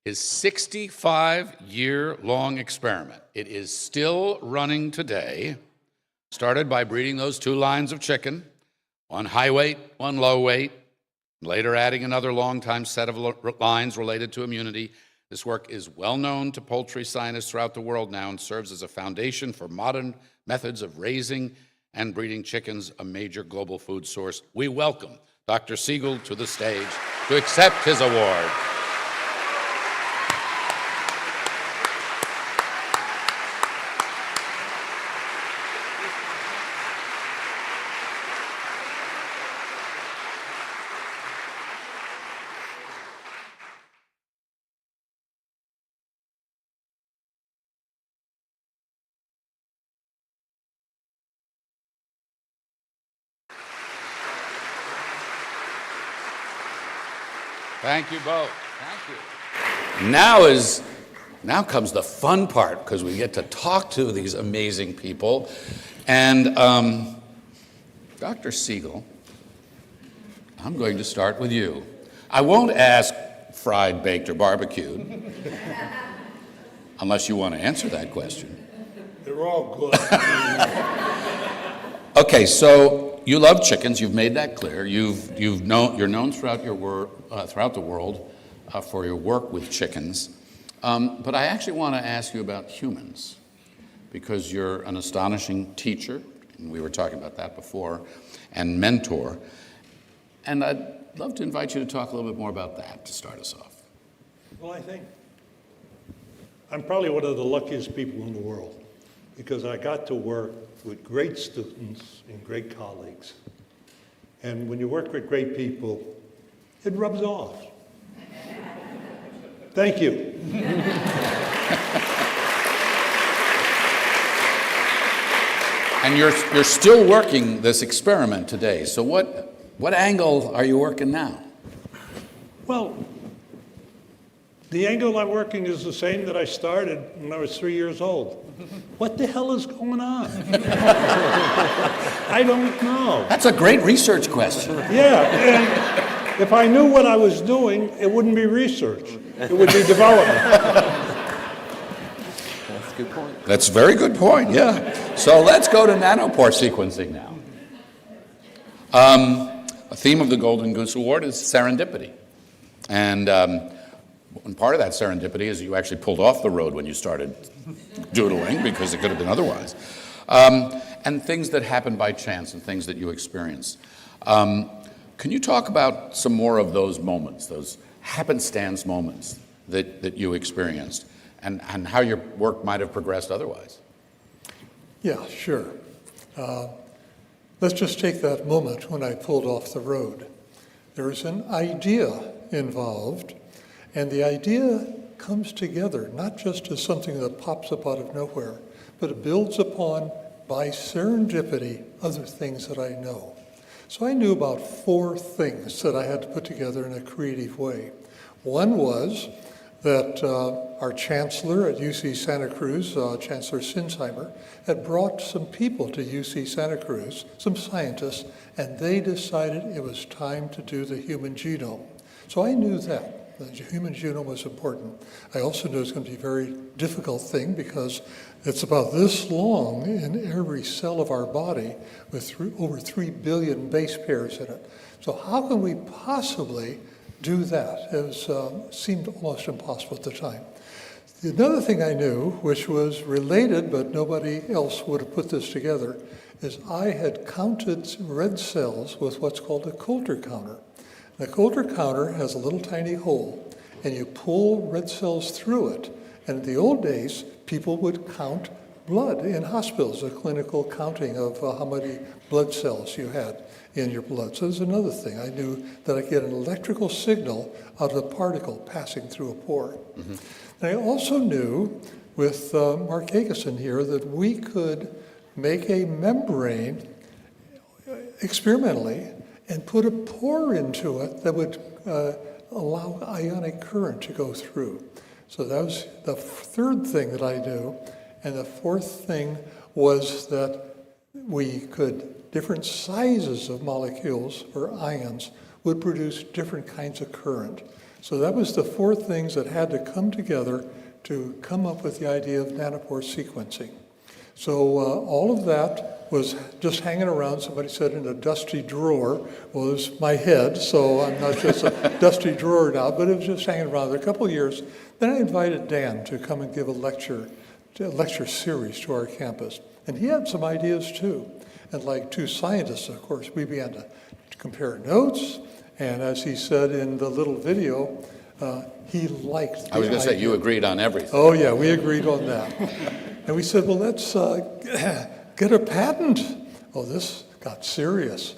His 65-year-long experiment, it is still running today, started by breeding those 2 lines of chicken, one high weight, one low weight, later adding another long-time set of lines related to immunity, This work is well known to poultry scientists throughout the world now and serves as a foundation for modern methods of raising and breeding chickens, a major global food source. We welcome Dr. Siegel to the stage to accept his award. Thank you both. Thank you. Now comes the fun part, because we get to talk to these amazing people. And Dr. Siegel, I'm going to start with you. I won't ask fried, baked, or barbecued, unless you want to answer that question. They're all good. Okay, so you love chickens. You've made that clear. You're known throughout the world for your work with chickens. But I actually want to ask you about humans, because you're an astonishing teacher, and we were talking about that before, and mentor. And I'd love to invite you to talk a little bit more about that to start us off. Well, I think I'm probably one of the luckiest people in the world, because I got to work with great students and great colleagues. And when you work with great people, it rubs off. Thank you. And you're still working this experiment today. So what angle are you working now? Well, the angle I'm working is the same that I started when I was 3 years old. What the hell is going on? I don't know. That's a great research question. Yeah, and if I knew what I was doing, it wouldn't be research. It would be development. That's a good point. That's a very good point, yeah. So let's go to nanopore sequencing now. A theme of the Golden Goose Award is serendipity. And part of that serendipity is you actually pulled off the road when you started doodling, because it could have been otherwise. And things that happen by chance and things that you experience. Can you talk about some more of those moments, those happenstance moments that you experienced, and how your work might have progressed otherwise? Yeah, sure. Let's just take that moment when I pulled off the road. There was an idea involved, and the idea comes together, not just as something that pops up out of nowhere, but it builds upon, by serendipity, other things that I know. So I knew about 4 things that I had to put together in a creative way. One was that our chancellor at UC Santa Cruz, Chancellor Sinsheimer, had brought some people to UC Santa Cruz, some scientists, and they decided it was time to do the human genome. So I knew that the human genome was important. I also knew it was going to be a very difficult thing, because it's about this long in every cell of our body with over 3 billion base pairs in it. So how can we possibly do that? It seemed almost impossible at the time. Another thing I knew, which was related, but nobody else would have put this together, is I had counted red cells with what's called a Coulter counter. The Coulter counter has a little tiny hole, and you pull red cells through it. And in the old days, people would count blood in hospitals, a clinical counting of how many blood cells you had in your blood. So there's another thing. I knew that I get an electrical signal out of a particle passing through a pore. Mm-hmm. And I also knew with Mark Agason here that we could make a membrane experimentally and put a pore into it that would allow ionic current to go through. So that was the 3rd thing that I knew. And the 4th thing was that we could, different sizes of molecules or ions would produce different kinds of current. So that was the 4 things that had to come together to come up with the idea of nanopore sequencing. So all of that was just hanging around. Somebody said in a dusty drawer. Well, it was my head, so I'm not just a dusty drawer now, but it was just hanging around there a couple of years. Then I invited Dan to come and give a lecture series to our campus. And he had some ideas too. And like two scientists, of course, we began to compare notes. And as he said in the little video, he liked the I was going to say, idea. you agreed on everything. Oh, yeah, we agreed on that. And we said, well, let's get a patent. Oh, this got serious.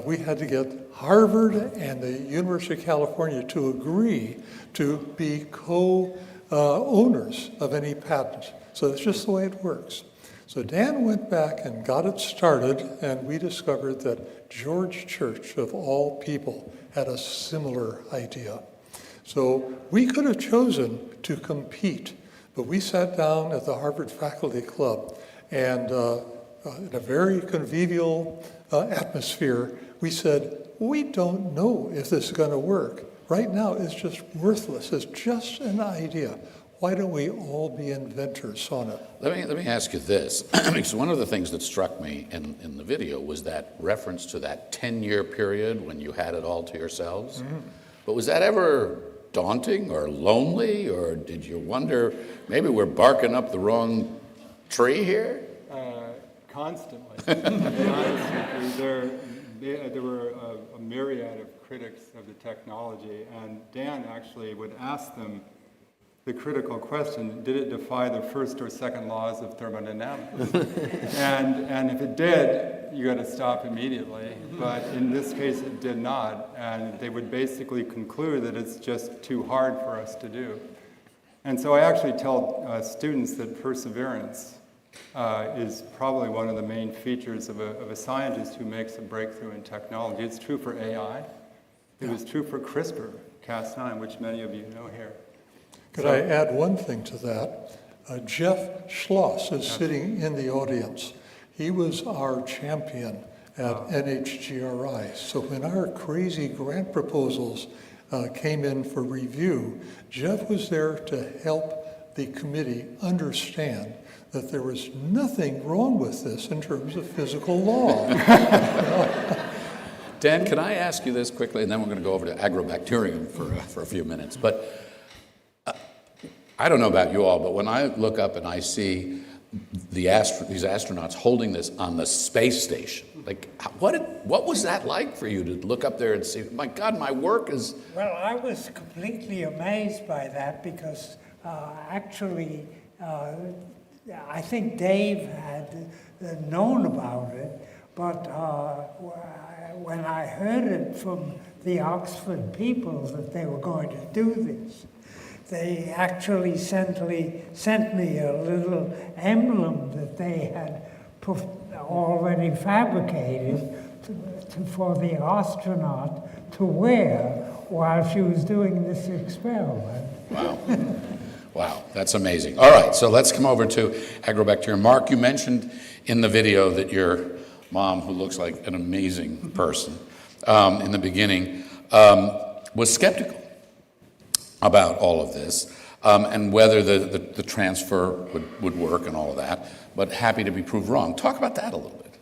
We had to get Harvard and the University of California to agree to be co-owners of any patent. So that's just the way it works. So Dan went back and got it started, and we discovered that George Church, of all people, had a similar idea. So we could have chosen to compete, but we sat down at the Harvard Faculty Club, and in a very convivial atmosphere, we said, we don't know if this is going to work. Right now, it's just worthless. It's just an idea. Why don't we all be inventors on it? Let me ask you this, because one of the things that struck me in the video was that reference to that 10-year period when you had it all to yourselves. Mm-hmm. But was that ever daunting or lonely, or did you wonder maybe we're barking up the wrong tree here? Constantly. Constantly. There were a myriad of critics of the technology, and Dan actually would ask them the critical question, did it defy the first or second laws of thermodynamics? and if it did, you got to stop immediately. But in this case, it did not. And they would basically conclude that it's just too hard for us to do. And so I actually tell students that perseverance is probably one of the main features of a scientist who makes a breakthrough in technology. It's true for AI. It was true for CRISPR-Cas9, which many of you know here. Could I add one thing to that? Jeff Schloss is sitting in the audience. He was our champion at NHGRI. So when our crazy grant proposals came in for review, Jeff was there to help the committee understand that there was nothing wrong with this in terms of physical law. Dan, can I ask you this quickly, and then we're going to go over to agrobacterium for a few minutes. But I don't know about you all, but when I look up and I see these astronauts holding this on the space station, like, what was that like for you to look up there and see, my God, my work is... Well, I was completely amazed by that because actually, I think Dave had known about it, but when I heard it from the Oxford people that they were going to do this, they actually sent me a little emblem that they had already fabricated for the astronaut to wear while she was doing this experiment. Wow. Wow, that's amazing. All right, so let's come over to agrobacterium. Mark, you mentioned in the video that your mom, who looks like an amazing person in the beginning, was skeptical about all of this and whether the transfer would work and all of that, but happy to be proved wrong. Talk about that a little bit.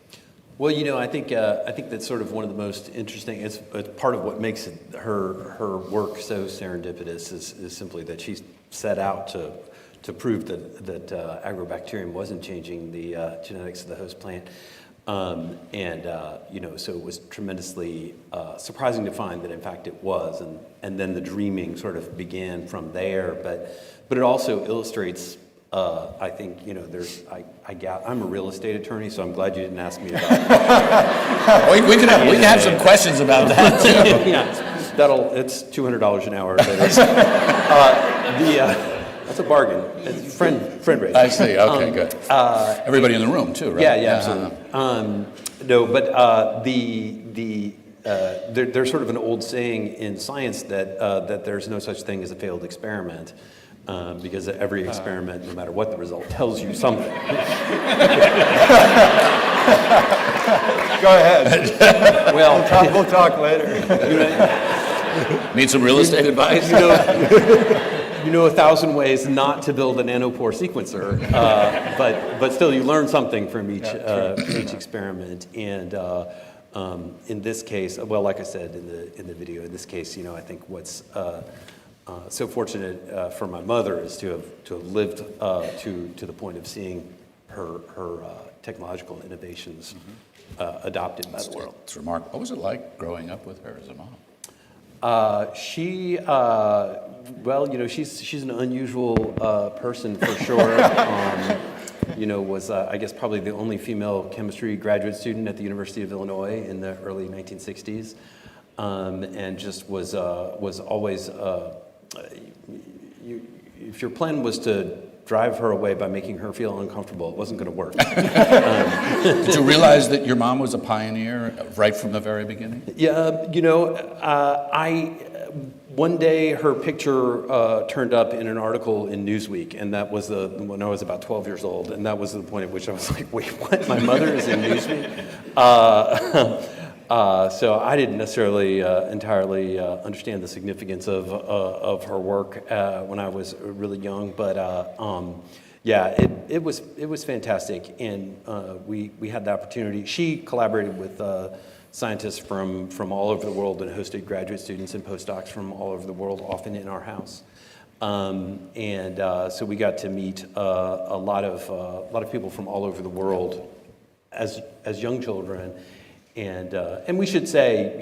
Well, you know, I think that's sort of one of the most interesting. It's part of what makes her work so serendipitous is simply that she's set out to prove that agrobacterium wasn't changing the genetics of the host plant. You know, so it was tremendously surprising to find that in fact it was, and then the dreaming sort of began from there. But it also illustrates, I think, you know, I'm a real estate attorney, so I'm glad you didn't ask me about it. we can have some questions about that too. Yeah, it's $200 an hour. That's a bargain. It's friend rate. I see. Okay, good. Everybody in the room too, right? Yeah, absolutely. No, but there's sort of an old saying in science that there's no such thing as a failed experiment, because every experiment, no matter what the result, tells you something. Go ahead. Well, we'll talk later. Need some real estate advice? you know 1,000 ways not to build a nanopore sequencer, but still you learn something from each experiment. And in this case, well, like I said in the video, in this case, I think what's so fortunate for my mother is to have lived to the point of seeing her technological innovations adopted by the world. It's remarkable. What was it like growing up with her as a mom? She, well, she's an unusual person for sure. Was, I guess, probably the only female chemistry graduate student at the University of Illinois in the early 1960s, and just was always, if your plan was to drive her away by making her feel uncomfortable, it wasn't going to work. Did you realize that your mom was a pioneer right from the very beginning? Yeah, one day her picture turned up in an article in Newsweek, and that was when I was about 12 years old, and that was the point at which I was like, wait, what? My mother is in Newsweek? So I didn't necessarily entirely understand the significance of her work when I was really young, but yeah, it was fantastic, and we had the opportunity. She collaborated with scientists from all over the world and hosted graduate students and postdocs from all over the world, often in our house. So we got to meet a lot of people from all over the world as young children. And we should say,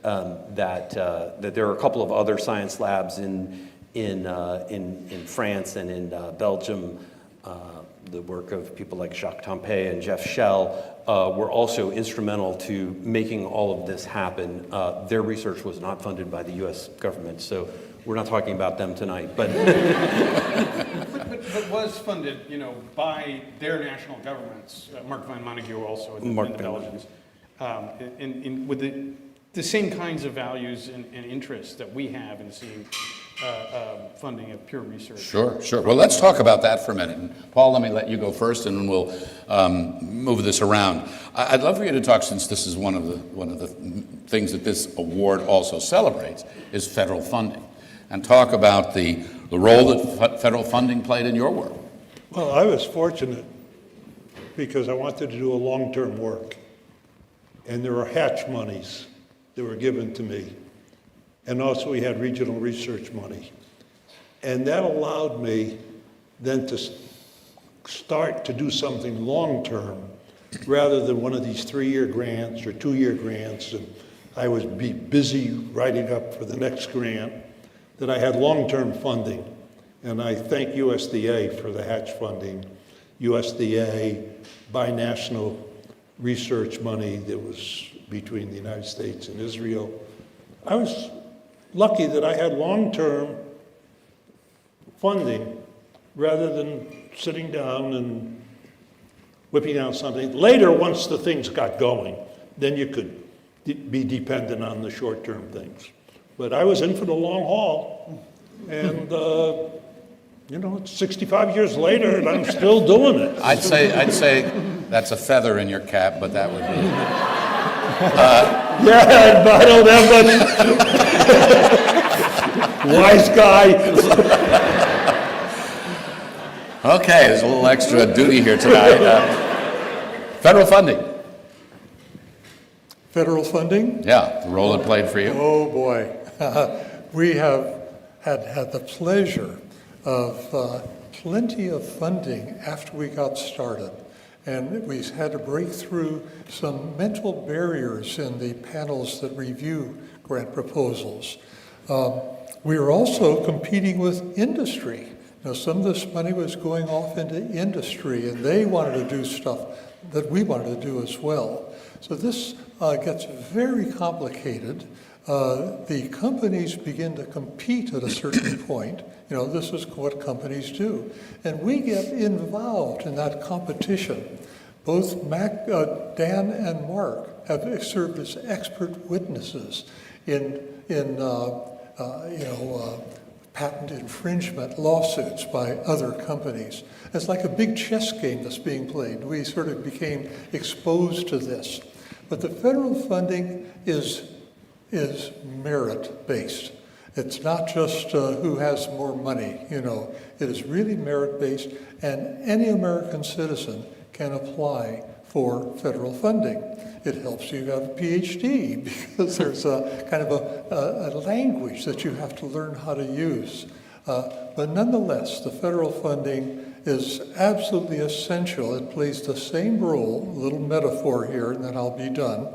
that there are a couple of other science labs in France and in Belgium. The work of people like Jacques Tempé and Jeff Schell were also instrumental to making all of this happen. Their research was not funded by the U.S. government, so we're not talking about them tonight. But but was funded, by their national governments. Mark Van Montague also in the Belgians. With the same kinds of values and interests that we have in seeing funding of pure research. Sure. Well, let's talk about that for a minute. And Paul, let me let you go first, and then we'll move this around. I'd love for you to talk, since this is one of the things that this award also celebrates, is federal funding, and talk about the role that federal funding played in your work. Well, I was fortunate because I wanted to do a long-term work. And there were hatch monies that were given to me. And also we had regional research money. And that allowed me then to start to do something long-term rather than one of these 3-year grants or 2-year grants. And I was busy writing up for the next grant, that I had long-term funding. And I thank USDA for the hatch funding. USDA, binational research money that was between the United States and Israel. I was lucky that I had long-term funding rather than sitting down and whipping out something. Later, once the things got going, then you could be dependent on the short-term things. But I was in for the long haul, and it's 65 years later, and I'm still doing it. I'd say that's a feather in your cap, but that would be. Yeah, but I don't have much. Wise guy. Okay, there's a little extra duty here tonight. Federal funding. Federal funding? Yeah, the role it played for you. Oh boy, we have had the pleasure of plenty of funding after we got started. And we had to break through some mental barriers in the panels that review grant proposals. We were also competing with industry. Some of this money was going off into industry, and they wanted to do stuff that we wanted to do as well. So this gets very complicated. The companies begin to compete at a certain point. This is what companies do. And we get involved in that competition. Both Dan and Mark have served as expert witnesses in patent infringement lawsuits by other companies. It's like a big chess game that's being played. We sort of became exposed to this. But the federal funding is merit-based. It's not just who has more money, you know. It is really merit-based, and any American citizen can apply for federal funding. It helps you have a PhD because there's a kind of a language that you have to learn how to use. But nonetheless, the federal funding is absolutely essential. It plays the same role, a little metaphor here, and then I'll be done.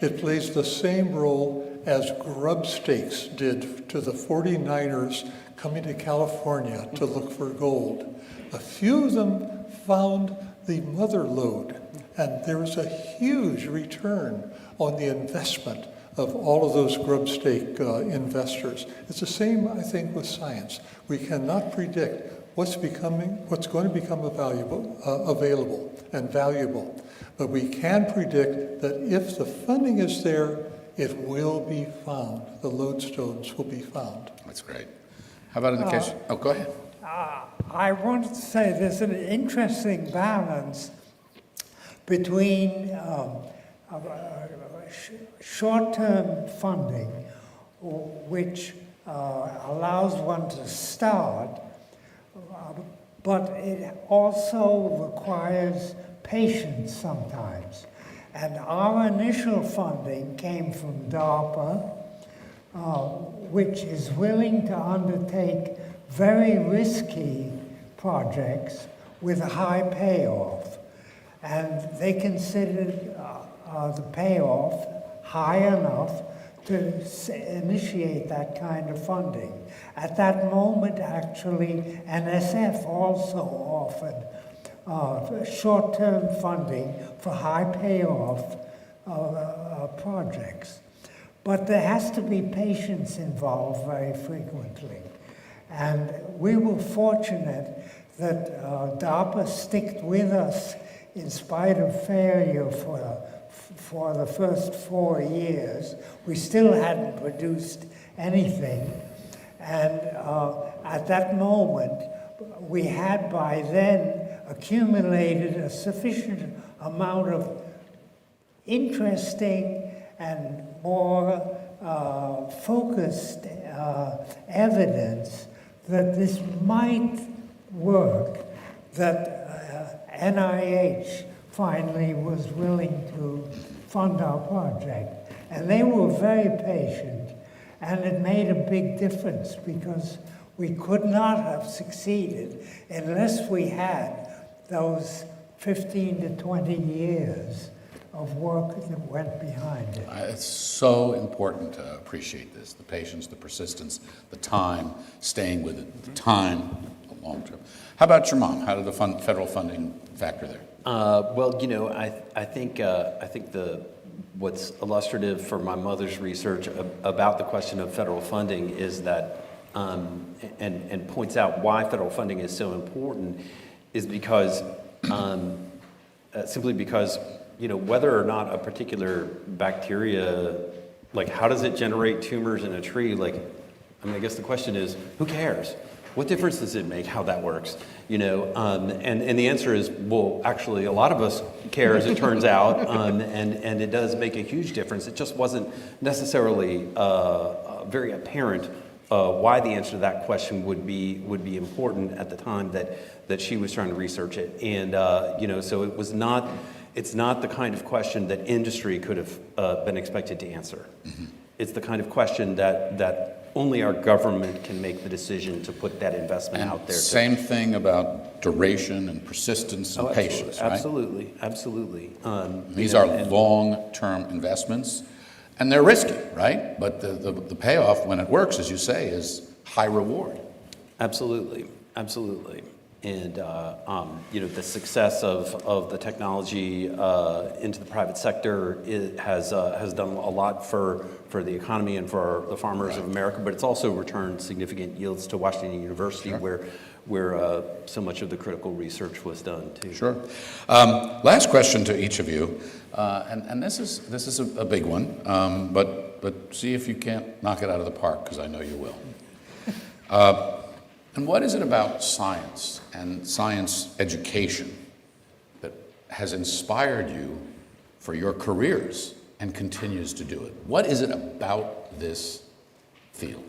It plays the same role as grub stakes did to the 49ers coming to California to look for gold. A few of them found the mother lode, and there was a huge return on the investment of all of those grub stake investors. It's the same, I think, with science. We cannot predict what's going to become available and valuable. But we can predict that if the funding is there, it will be found. The lodestones will be found. That's great. How about in the case? Oh, go ahead. I wanted to say there's an interesting balance between short-term funding, which allows one to start, but it also requires patience sometimes. And our initial funding came from DARPA, which is willing to undertake very risky projects with a high payoff. And they considered the payoff high enough to initiate that kind of funding. At that moment, actually, NSF also offered short-term funding for high payoff projects. But there has to be patience involved very frequently. And we were fortunate that DARPA stuck with us in spite of failure for the first 4 years. We still hadn't produced anything. And at that moment, we had by then accumulated a sufficient amount of interesting and more focused evidence that this might work, that NIH finally was willing to fund our project. And they were very patient, and it made a big difference because we could not have succeeded unless we had those 15 to 20 years of work that went behind it. It's so important to appreciate this, the patience, the persistence, the time, staying with it, the time, the long term. How about your mom? How did the federal funding factor there? Well, you know, I think what's illustrative for my mother's research about the question of federal funding is that, and points out why federal funding is so important, is because, simply because, you know, whether or not a particular bacteria, like how does it generate tumors in a tree? Like, I mean, I guess the question is, who cares? What difference does it make how that works? You know, and the answer is, well, actually, a lot of us care, as it turns out, and it does make a huge difference. It just wasn't necessarily very apparent why the answer to that question would be important at the time that she was trying to research it. And you know, so it's not the kind of question that industry could have been expected to answer. Mm-hmm. It's the kind of question that only our government can make the decision to put that investment out there. Same thing about duration and persistence and patience, right? Absolutely, absolutely. These are long-term investments, and they're risky, right? But the payoff, when it works, as you say, is high reward. Absolutely, absolutely. And you know, the success of the technology into the private sector has done a lot for the economy and for the farmers of America, but it's also returned significant yields to Washington University, where so much of the critical research was done too. Sure. Last question to each of you, and this is a big one, but see if you can't knock it out of the park, because I know you will. And what is it about science and science education that has inspired you for your careers and continues to do it? What is it about this field?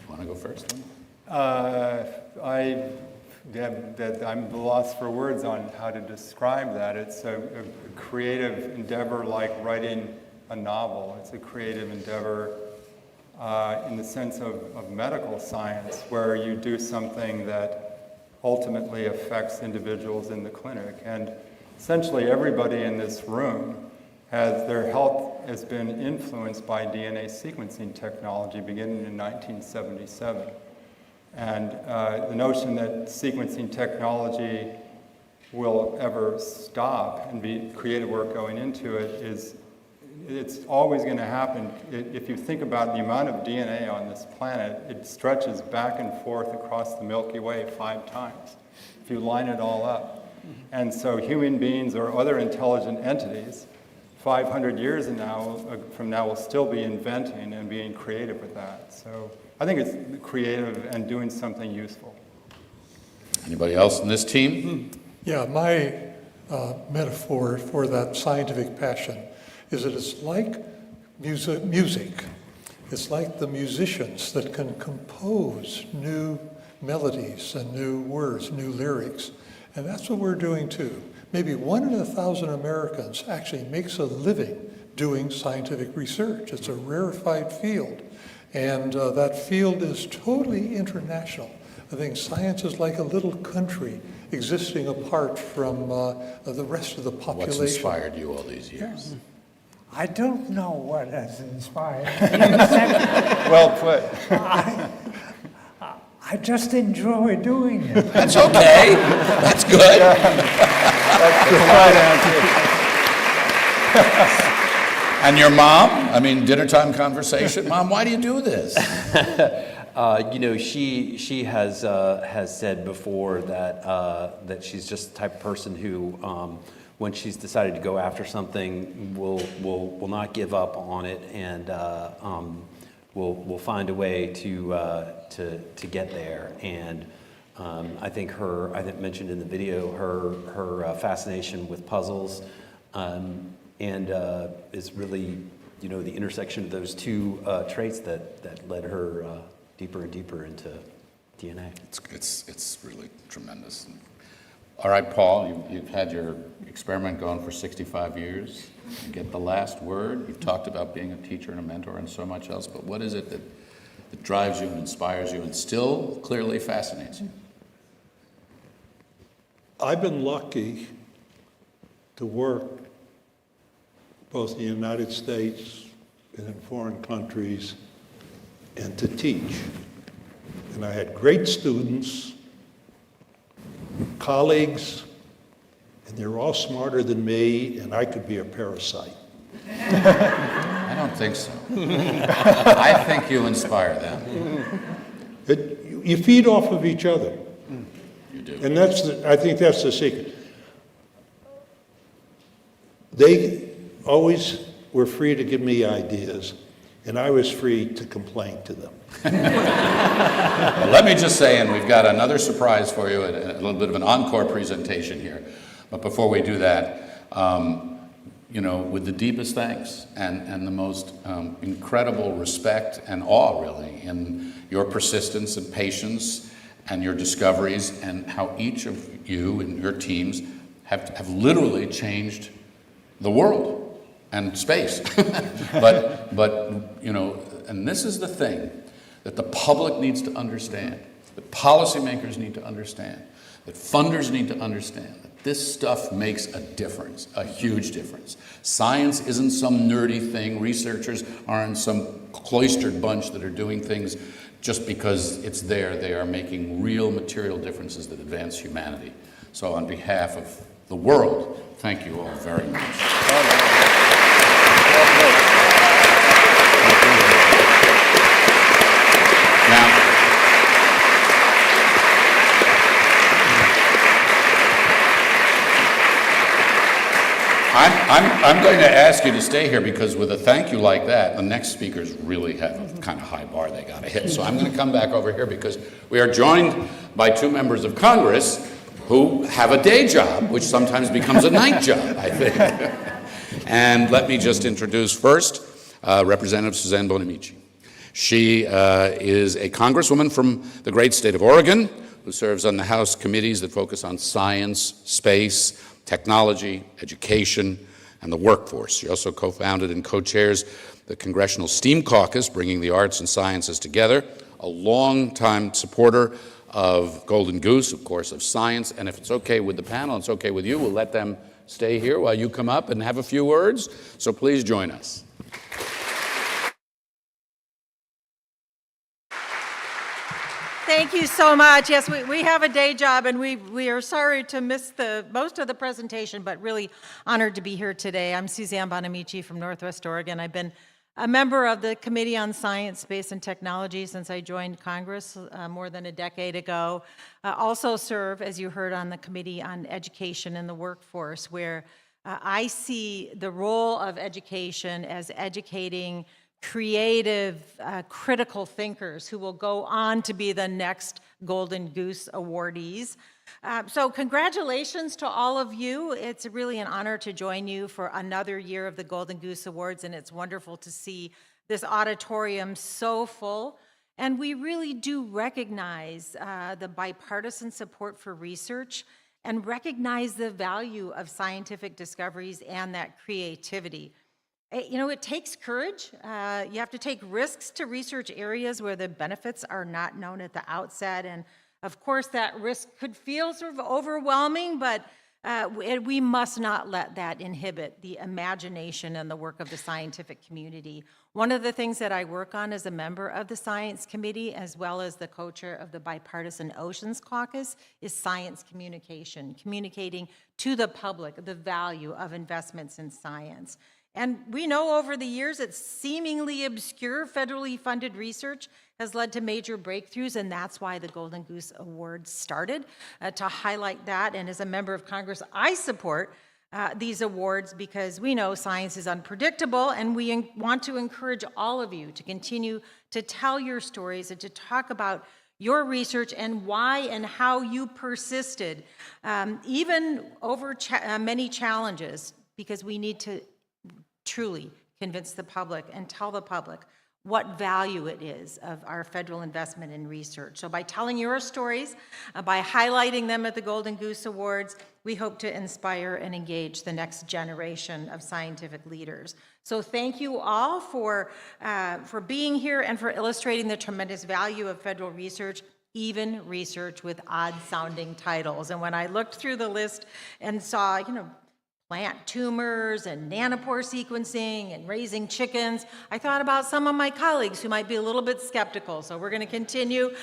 Want to go first? I'm lost for words on how to describe that. It's a creative endeavor like writing a novel. It's a creative endeavor in the sense of medical science, where you do something that ultimately affects individuals in the clinic. And essentially everybody in this room their health has been influenced by DNA sequencing technology beginning in 1977. And the notion that sequencing technology will ever stop and be creative work going into it it's always going to happen. If you think about the amount of DNA on this planet, it stretches back and forth across the Milky Way 5 times, if you line it all up. And so human beings or other intelligent entities 500 years from now will still be inventing and being creative with that. So I think it's creative and doing something useful. Anybody else in this team? Yeah, my metaphor for that scientific passion is that it's like music. It's like the musicians that can compose new melodies and new words, new lyrics. And that's what we're doing too. Maybe 1 in 1,000 Americans actually makes a living doing scientific research. It's a rarefied field. And that field is totally international. I think science is like a little country existing apart from the rest of the population. What's inspired you all these years? I don't know what has inspired me. Well put. I just enjoy doing it. That's okay. That's good. That's the right answer. And your mom? I mean, dinner time conversation. Mom, why do you do this? She has said before that she's just the type of person who, when she's decided to go after something, will not give up on it, and will find a way to get there. And I think mentioned in the video her fascination with puzzles, and is really the intersection of those two traits that led her deeper and deeper into DNA. It's really tremendous. All right, Paul, you've had your experiment going for 65 years. You get the last word. You've talked about being a teacher and a mentor and so much else, but what is it that drives you and inspires you and still clearly fascinates you? I've been lucky to work both in the United States and in foreign countries and to teach. And I had great students, colleagues, and they were all smarter than me, and I could be a parasite. I don't think so. I think you inspire them. You feed off of each other. You do. And I think that's the secret. They always were free to give me ideas, and I was free to complain to them. Well, let me just say, and we've got another surprise for you, a little bit of an encore presentation here. But before we do that, with the deepest thanks and the most incredible respect and awe, really, in your persistence and patience and your discoveries and how each of you and your teams have literally changed the world and space. but and this is the thing that the public needs to understand, that policymakers need to understand, that funders need to understand, that this stuff makes a difference, a huge difference. Science isn't some nerdy thing. Researchers aren't some cloistered bunch that are doing things just because it's there. They are making real material differences that advance humanity. So on behalf of the world, thank you all very much. I'm going to ask you to stay here because with a thank you like that, the next speakers really have a kind of high bar they got to hit. So I'm going to come back over here because we are joined by 2 members of Congress who have a day job, which sometimes becomes a night job, I think. And let me just introduce first Representative Suzanne Bonamici. She is a congresswoman from the great state of Oregon who serves on the House committees that focus on science, space, technology, education, and the workforce. She also co-founded and co-chairs the Congressional STEAM Caucus, bringing the arts and sciences together, a long-time supporter of Golden Goose, of course, of science. And if it's okay with the panel, it's okay with you, we'll let them stay here while you come up and have a few words. So please join us. Thank you so much. Yes, we have a day job, and we are sorry to miss most of the presentation, but really honored to be here today. I'm Suzanne Bonamici from Northwest Oregon. I've been a member of the Committee on Science, Space, and Technology since I joined Congress more than a decade ago. Also serve, as you heard, on the Committee on Education and the Workforce, where I see the role of education as educating creative, critical thinkers who will go on to be the next Golden Goose awardees. So congratulations to all of you. It's really an honor to join you for another year of the Golden Goose Awards, and it's wonderful to see this auditorium so full. And we really do recognize the bipartisan support for research and recognize the value of scientific discoveries and that creativity. You know, it takes courage. You have to take risks to research areas where the benefits are not known at the outset. And of course, that risk could feel sort of overwhelming, but we must not let that inhibit the imagination and the work of the scientific community. One of the things that I work on as a member of the Science Committee, as well as the co-chair of the Bipartisan Oceans Caucus, is science communication, communicating to the public the value of investments in science. And we know over the years that seemingly obscure federally funded research has led to major breakthroughs, and that's why the Golden Goose Award started, to highlight that. And as a member of Congress, I support these awards because we know science is unpredictable, and we want to encourage all of you to continue to tell your stories and to talk about your research and why and how you persisted, even over many challenges, because we need to truly convince the public and tell the public what value it is of our federal investment in research. So by telling your stories, by highlighting them at the Golden Goose Awards, we hope to inspire and engage the next generation of scientific leaders. So thank you all for being here and for illustrating the tremendous value of federal research, even research with odd-sounding titles. And when I looked through the list and saw, plant tumors and nanopore sequencing and raising chickens, I thought about some of my colleagues who might be a little bit skeptical. So we're going to continue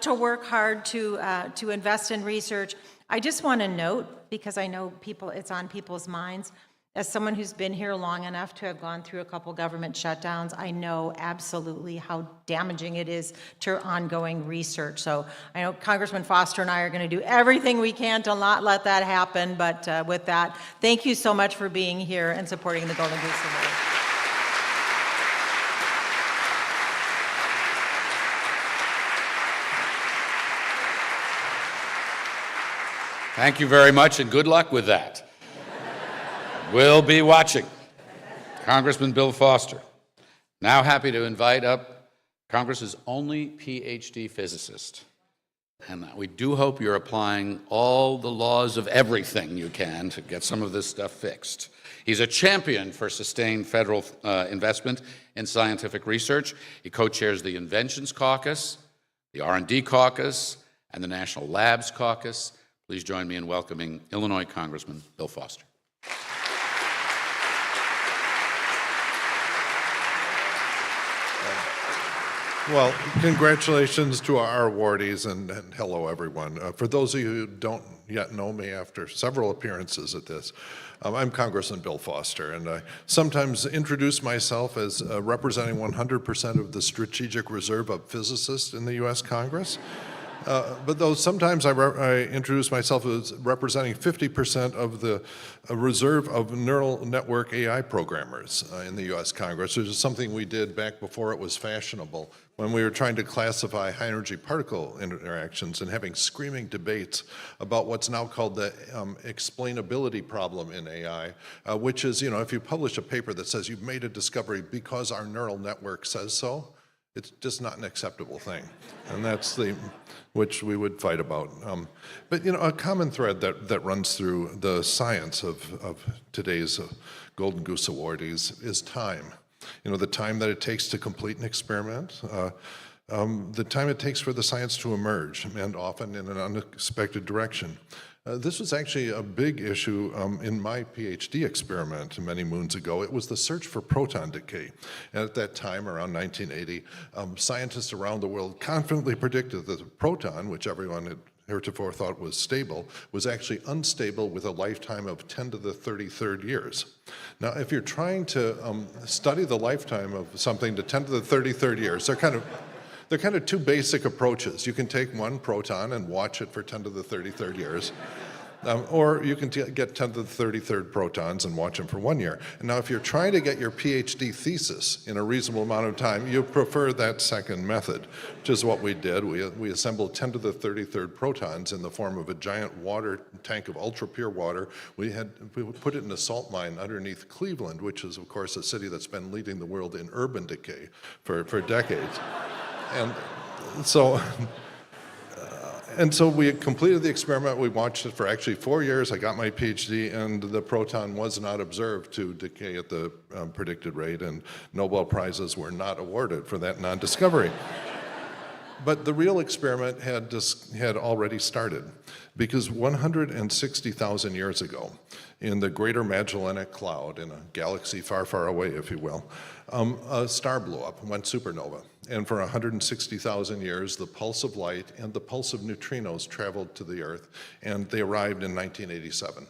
to work hard to invest in research. I just want to note, because I know it's on people's minds, as someone who's been here long enough to have gone through a couple government shutdowns, I know absolutely how damaging it is to ongoing research. So I know Congressman Foster and I are going to do everything we can to not let that happen. But with that, thank you so much for being here and supporting the Golden Goose Award. Thank you very much, and good luck with that. We'll be watching. Congressman Bill Foster. Now happy to invite up Congress's only PhD physicist. And we do hope you're applying all the laws of everything you can to get some of this stuff fixed. He's a champion for sustained federal investment in scientific research. He co-chairs the Inventions Caucus, the R&D Caucus, and the National Labs Caucus. Please join me in welcoming Illinois Congressman Bill Foster. Well, congratulations to our awardees, and hello, everyone. For those of you who don't yet know me after several appearances at this, I'm Congressman Bill Foster, and I sometimes introduce myself as representing 100% of the strategic reserve of physicists in the U.S. Congress. But though sometimes I introduce myself as representing 50% of the reserve of neural network AI programmers in the U.S. Congress, which is something we did back before it was fashionable, when we were trying to classify high-energy particle interactions and having screaming debates about what's now called the explainability problem in AI, which is, if you publish a paper that says you've made a discovery because our neural network says so, It's just not an acceptable thing. And that's which we would fight about. But a common thread that runs through the science of today's Golden Goose Awardees is time. The time that it takes to complete an experiment, the time it takes for the science to emerge, and often in an unexpected direction. This was actually a big issue in my PhD experiment many moons ago. It was the search for proton decay. And at that time, around 1980, scientists around the world confidently predicted that the proton, which everyone had heretofore thought was stable, was actually unstable with a lifetime of 10 to the 33rd years. Now, if you're trying to study the lifetime of something to 10 to the 33rd years, they're kind of two basic approaches. You can take one proton and watch it for 10 to the 33rd years, or you can get 10 to the 33rd protons and watch them for 1 year. And now, if you're trying to get your PhD thesis in a reasonable amount of time, you prefer that second method, which is what we did. We assembled 10 to the 33rd protons in the form of a giant water tank of ultra-pure water. We put it in a salt mine underneath Cleveland, which is, of course, a city that's been leading the world in urban decay for decades. And so we completed the experiment. We watched it for actually 4 years. I got my PhD, and the proton was not observed to decay at the predicted rate, and Nobel Prizes were not awarded for that non-discovery. But the real experiment had already started, because 160,000 years ago, in the Greater Magellanic Cloud, in a galaxy far, far away, if you will, a star blew up, went supernova. And for 160,000 years, the pulse of light and the pulse of neutrinos traveled to the Earth, and they arrived in 1987.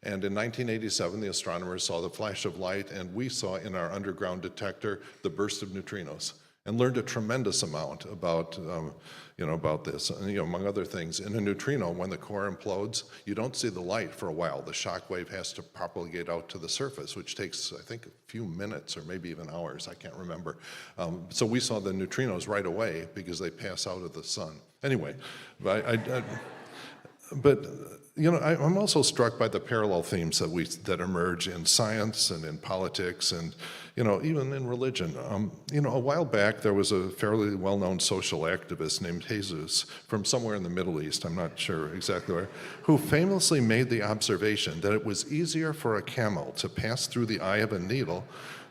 And in 1987, the astronomers saw the flash of light, and we saw in our underground detector the burst of neutrinos, and learned a tremendous amount about this. And, among other things, in a neutrino, when the core implodes, you don't see the light for a while. The shock wave has to propagate out to the surface, which takes, I think, a few minutes or maybe even hours. I can't remember. So we saw the neutrinos right away because they pass out of the sun. Anyway, I'm also struck by the parallel themes that emerge in science and in politics and even in religion. A while back there was a fairly well-known social activist named Jesus from somewhere in the Middle East, I'm not sure exactly where, who famously made the observation that it was easier for a camel to pass through the eye of a needle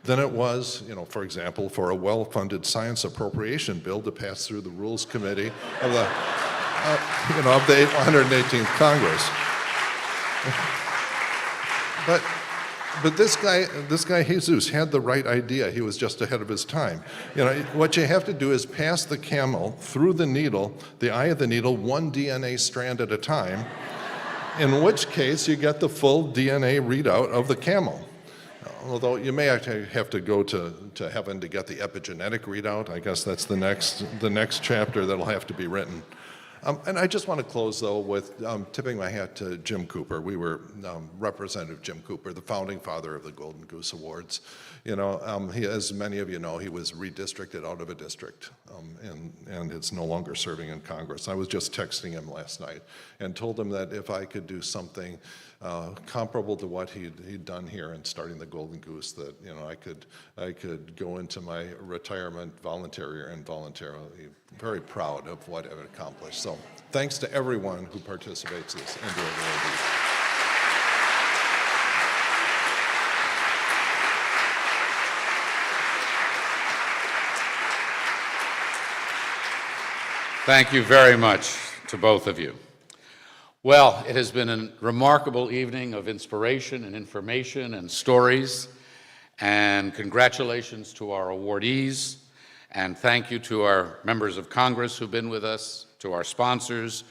than it was, for example, for a well-funded science appropriation bill to pass through the Rules Committee of the of the 118th Congress. But this guy Jesus had the right idea. He was just ahead of his time. What you have to do is pass the camel through the needle, the eye of the needle, one DNA strand at a time, in which case you get the full DNA readout of the camel. Although you may actually have to go to heaven to get the epigenetic readout. I guess that's the next chapter that'll have to be written. And I just want to close, though, with tipping my hat to Jim Cooper. We were Representative Jim Cooper, the founding father of the Golden Goose Awards. He, as many of you know, he was redistricted out of a district, and it's no longer serving in Congress. I was just texting him last night and told him that if I could do something comparable to what he'd done here in starting the Golden Goose, that I could go into my retirement voluntarily or involuntarily very proud of what I've accomplished. So thanks to everyone who participates in this indoor awardees. Thank you very much to both of you. Well, it has been a remarkable evening of inspiration and information and stories, and congratulations to our awardees, and thank you to our members of Congress who've been with us, to our sponsors,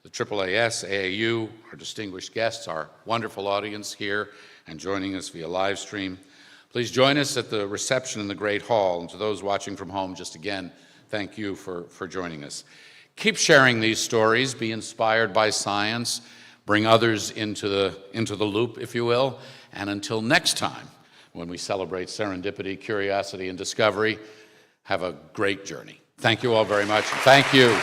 the AAAS, AAU, our distinguished guests, our wonderful audience here and joining us via live stream. Please join us at the reception in the Great Hall, and to those watching from home, just again, thank you for joining us. Keep sharing these stories, be inspired by science, bring others into the loop, if you will, and until next time, when we celebrate serendipity, curiosity, and discovery, have a great journey. Thank you all very much. Thank you.